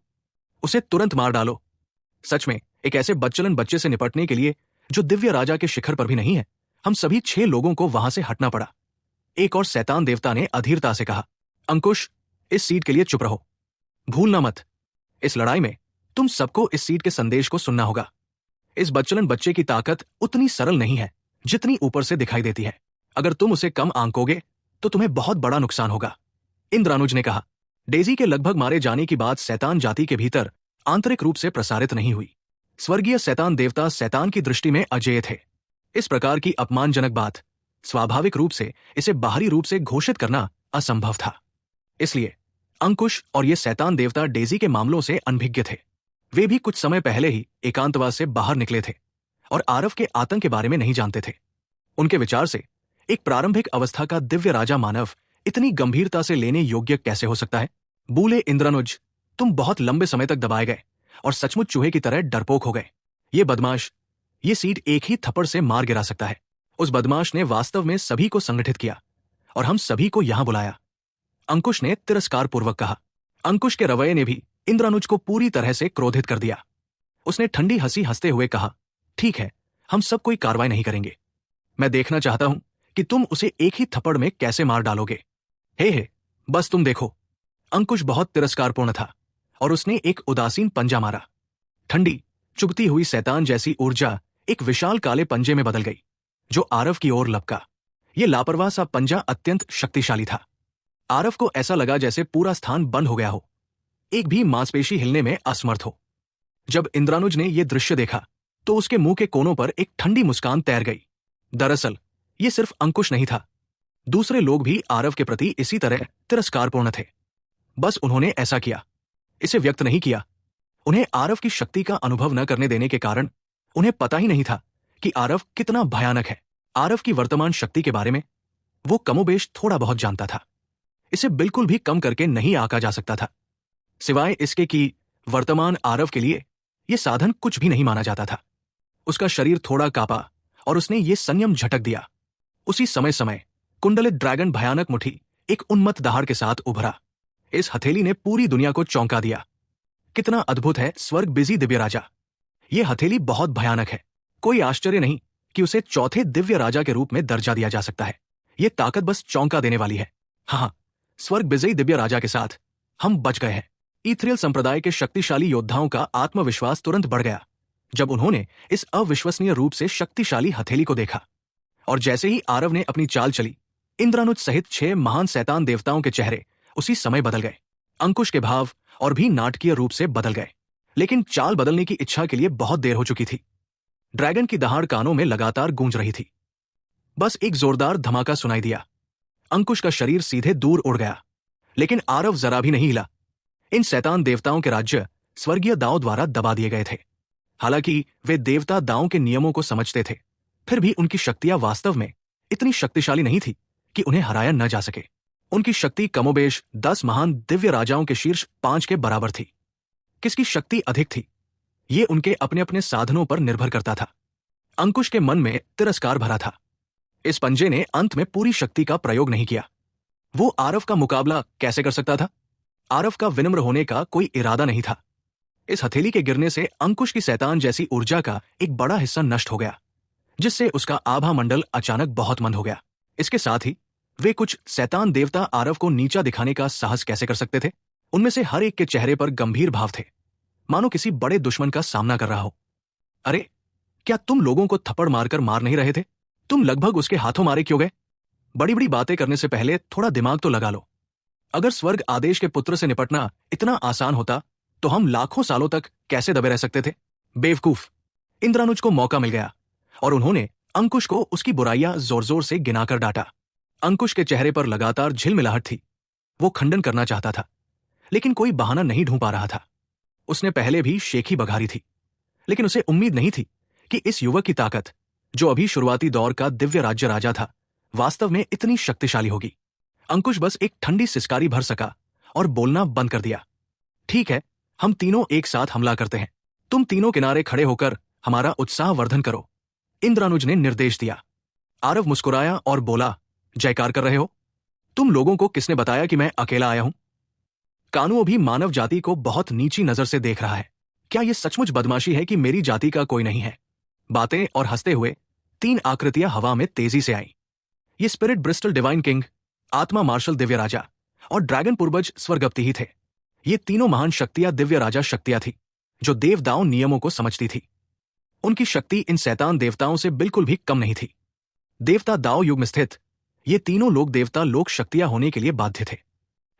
[SPEAKER 1] उसे तुरंत मार डालो। सच में एक ऐसे बच्चलन बच्चे से निपटने के लिए जो दिव्य राजा के शिखर पर भी नहीं है, हम सभी 6 लोगों को वहां से हटना पड़ा। एक और शैतान देवता ने अधीरता से कहा, अंकुश, इस सीट के लिए चुप रहो। भूलना मत, इस लड़ाई में तुम सबको इस सीट के संदेश को सुनना होगा। इस बच्चलन बच्चे की ताकत उतनी सरल नहीं है जितनी ऊपर से दिखाई देती है। अगर तुम उसे कम आंकोगे तो तुम्हें बहुत बड़ा नुकसान होगा। इंद्रानुज ने कहा। डेजी के लगभग मारे जाने की बात शैतान जाति के भीतर आंतरिक रूप से प्रसारित नहीं हुई। स्वर्गीय शैतान देवता शैतान की दृष्टि में अजेय थे। इस प्रकार की अपमानजनक बात स्वाभाविक रूप से इसे बाहरी रूप से घोषित करना असंभव था। इसलिए अंकुश और ये शैतान देवता डेजी के मामलों से अनभिज्ञ थे। वे भी कुछ समय पहले ही एकांतवास से बाहर निकले थे और आरव के आतंक के बारे में नहीं जानते थे। उनके विचार से एक प्रारंभिक अवस्था का दिव्य राजा मानव इतनी गंभीरता से लेने योग्य कैसे हो सकता है? बोले इंद्रानुज, तुम बहुत लंबे समय तक दबाए गए और सचमुच चूहे की तरह डरपोक हो गए। ये बदमाश ये सीट एक ही थप्पड़ से मार गिरा सकता है। उस बदमाश ने वास्तव में सभी को संगठित किया और हम सभी को यहां बुलाया, अंकुश ने तिरस्कार पूर्वक कहा। अंकुश के रवैये ने भी इंद्रानुज को पूरी तरह से क्रोधित कर दिया। उसने ठंडी हंसी हंसते हुए कहा, ठीक है, हम सब कोई कार्रवाई नहीं करेंगे। मैं देखना चाहता हूं कि तुम उसे एक ही थप्पड़ में कैसे मार डालोगे। हे, बस तुम देखो। अंकुश बहुत तिरस्कारपूर्ण था और उसने एक उदासीन पंजा मारा। ठंडी चुभती हुई शैतान जैसी ऊर्जा एक विशाल काले पंजे में बदल गई जो आरव की ओर लपका। यह लापरवाह सा पंजा अत्यंत शक्तिशाली था। आरव को ऐसा लगा जैसे पूरा स्थान बंद हो गया हो, एक भी मांसपेशी हिलने में असमर्थ हो। जब इंद्रानुज ने यह दृश्य देखा तो उसके मुंह के कोनों पर एक ठंडी मुस्कान तैर गई। दरअसल यह सिर्फ अंकुश नहीं था, दूसरे लोग भी आरव के प्रति इसी तरह तिरस्कारपूर्ण थे। बस उन्होंने ऐसा किया, इसे व्यक्त नहीं किया। उन्हें आरव की शक्ति का अनुभव न करने देने के कारण उन्हें पता ही नहीं था कि आरव कितना भयानक है। आरव की वर्तमान शक्ति के बारे में वो कमोबेश थोड़ा बहुत जानता था। इसे बिल्कुल भी कम करके नहीं आंका जा सकता था, सिवाय इसके कि वर्तमान आरव के लिए यह साधन कुछ भी नहीं माना जाता था। उसका शरीर थोड़ा कांपा और उसने ये संयम झटक दिया। उसी समय कुंडलित ड्रैगन भयानक मुट्ठी एक उन्मत्त दहाड़ के साथ उभरा। इस हथेली ने पूरी दुनिया को चौंका दिया। कितना अद्भुत है स्वर्ग बिजी दिव्य राजा। यह हथेली बहुत भयानक है। कोई आश्चर्य नहीं कि उसे चौथे दिव्य राजा के रूप में दर्जा दिया जा सकता है। यह ताकत बस चौंका देने वाली है। हाँ, स्वर्ग विजयी दिव्य राजा के साथ हम बच गए हैं। ईथरियल संप्रदाय के शक्तिशाली योद्धाओं का आत्मविश्वास तुरंत बढ़ गया जब उन्होंने इस अविश्वसनीय रूप से शक्तिशाली हथेली को देखा। और जैसे ही आरव ने अपनी चाल चली, इंद्रानुज सहित 6 महान शैतान देवताओं के चेहरे उसी समय बदल गए। अंकुश के भाव और भी नाटकीय रूप से बदल गए, लेकिन चाल बदलने की इच्छा के लिए बहुत देर हो चुकी थी। ड्रैगन की दहाड़ कानों में लगातार गूंज रही थी। बस एक जोरदार धमाका सुनाई दिया। अंकुश का शरीर सीधे दूर उड़ गया, लेकिन आरव जरा भी नहीं हिला। इन शैतान देवताओं के राज्य स्वर्गीय दाओं द्वारा दबा दिए गए थे। हालांकि वे देवता दाओं के नियमों को समझते थे, फिर भी उनकी शक्तियां वास्तव में इतनी शक्तिशाली नहीं थी कि उन्हें हराया न जा सके। उनकी शक्ति कमोबेश 10 महान दिव्य राजाओं के शीर्ष 5 के बराबर थी। किसकी शक्ति अधिक थी, ये उनके अपने अपने साधनों पर निर्भर करता था। अंकुश के मन में तिरस्कार भरा था। इस पंजे ने अंत में पूरी शक्ति का प्रयोग नहीं किया। वो आरव का मुकाबला कैसे कर सकता था? आरव का विनम्र होने का कोई इरादा नहीं था। इस हथेली के गिरने से अंकुश की शैतान जैसी ऊर्जा का एक बड़ा हिस्सा नष्ट हो गया, जिससे उसका आभा मंडल अचानक बहुत मंद हो गया। इसके साथ ही वे कुछ शैतान देवता आरव को नीचा दिखाने का साहस कैसे कर सकते थे? उनमें से हर एक के चेहरे पर गंभीर भाव थे, मानो किसी बड़े दुश्मन का सामना कर रहा हो। अरे, क्या तुम लोगों को थप्पड़ मारकर मार नहीं रहे थे? तुम लगभग उसके हाथों मारे क्यों गए? बड़ी बड़ी बातें करने से पहले थोड़ा दिमाग तो लगा लो। अगर स्वर्ग आदेश के पुत्र से निपटना इतना आसान होता तो हम लाखों सालों तक कैसे दबे रह सकते थे? बेवकूफ! इंद्रानुज को मौका मिल गया और उन्होंने अंकुश को उसकी बुराइयां जोर जोर से गिनाकर डांटा। अंकुश के चेहरे पर लगातार झिलमिलाहट थी। वो खंडन करना चाहता था, लेकिन कोई बहाना नहीं ढूंढ पा रहा था। उसने पहले भी शेखी बघारी थी, लेकिन उसे उम्मीद नहीं थी कि इस युवक की ताकत, जो अभी शुरुआती दौर का दिव्य राज्य राजा था, वास्तव में इतनी शक्तिशाली होगी। अंकुश बस एक ठंडी सिसकारी भर सका और बोलना बंद कर दिया। ठीक है, हम तीनों एक साथ हमला करते हैं। तुम तीनों किनारे खड़े होकर हमारा उत्साह वर्धन करो, इंद्रानुज ने निर्देश दिया। आरव मुस्कुराया और बोला, जयकार कर रहे हो? तुम लोगों को किसने बताया कि मैं अकेला आया हूं? कानू अभी मानव जाति को बहुत नीची नजर से देख रहा है। क्या यह सचमुच बदमाशी है कि मेरी जाति का कोई नहीं है? बातें और हंसते हुए 3 आकृतियां हवा में तेजी से आईं। ये स्पिरिट ब्रिस्टल डिवाइन किंग, आत्मा मार्शल दिव्य राजा और ड्रैगन पूर्वज स्वर्गपति ही थे। ये तीनों महान शक्तियां दिव्य राजा शक्तियां थी, जो देवदाओं नियमों को समझती थी। उनकी शक्ति इन शैतान देवताओं से बिल्कुल भी कम नहीं थी। देवता दाओ युग में स्थित ये तीनों लोग देवता लोक शक्तियां होने के लिए बाध्य थे।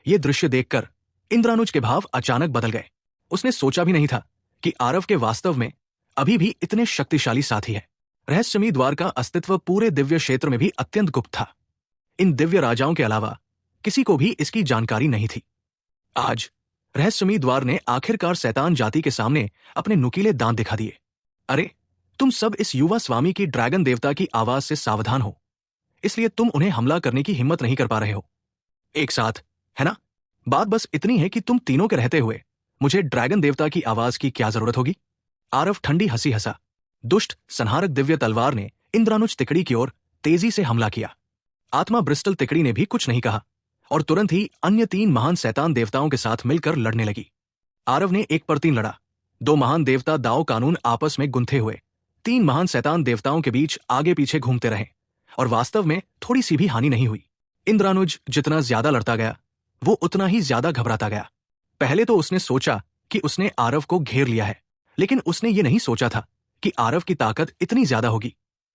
[SPEAKER 1] ये दृश्य देखकर इंद्रानुज के भाव अचानक बदल गए। उसने सोचा भी नहीं था कि आरव के वास्तव में अभी भी इतने शक्तिशाली साथी है। रहस्यमयी द्वार का अस्तित्व पूरे दिव्य क्षेत्र में भी अत्यंत गुप्त था। इन दिव्य राजाओं के अलावा किसी को भी इसकी जानकारी नहीं थी। आज रहस्यमयी द्वार ने आखिरकार शैतान जाति के सामने अपने नुकीले दांत दिखा दिए। अरे, तुम सब इस युवा स्वामी की ड्रैगन देवता की आवाज से सावधान हो, इसलिए तुम उन्हें हमला करने की हिम्मत नहीं कर पा रहे हो एक साथ, है ना? बात बस इतनी है कि तुम तीनों के रहते हुए मुझे ड्रैगन देवता की आवाज की क्या जरूरत होगी? आरव ठंडी हंसी हंसा। दुष्ट संहारक दिव्य तलवार ने इंद्रानुज तिकड़ी की ओर तेजी से हमला किया। आत्मा ब्रिस्टल तिकड़ी ने भी कुछ नहीं कहा और तुरंत ही अन्य 3 महान शैतान देवताओं के साथ मिलकर लड़ने लगी। आरव ने 1 पर 3 लड़ा। 2 महान देवता दाव कानून आपस में गुंथे हुए 3 महान शैतान देवताओं के बीच आगे पीछे घूमते रहे और वास्तव में थोड़ी सी भी हानि नहीं हुई। इंद्रानुज जितना ज्यादा लड़ता गया, वो उतना ही ज्यादा घबराता गया। पहले तो उसने सोचा कि उसने आरव को घेर लिया है, लेकिन उसने ये नहीं सोचा था कि आरव की ताकत इतनी ज्यादा होगी।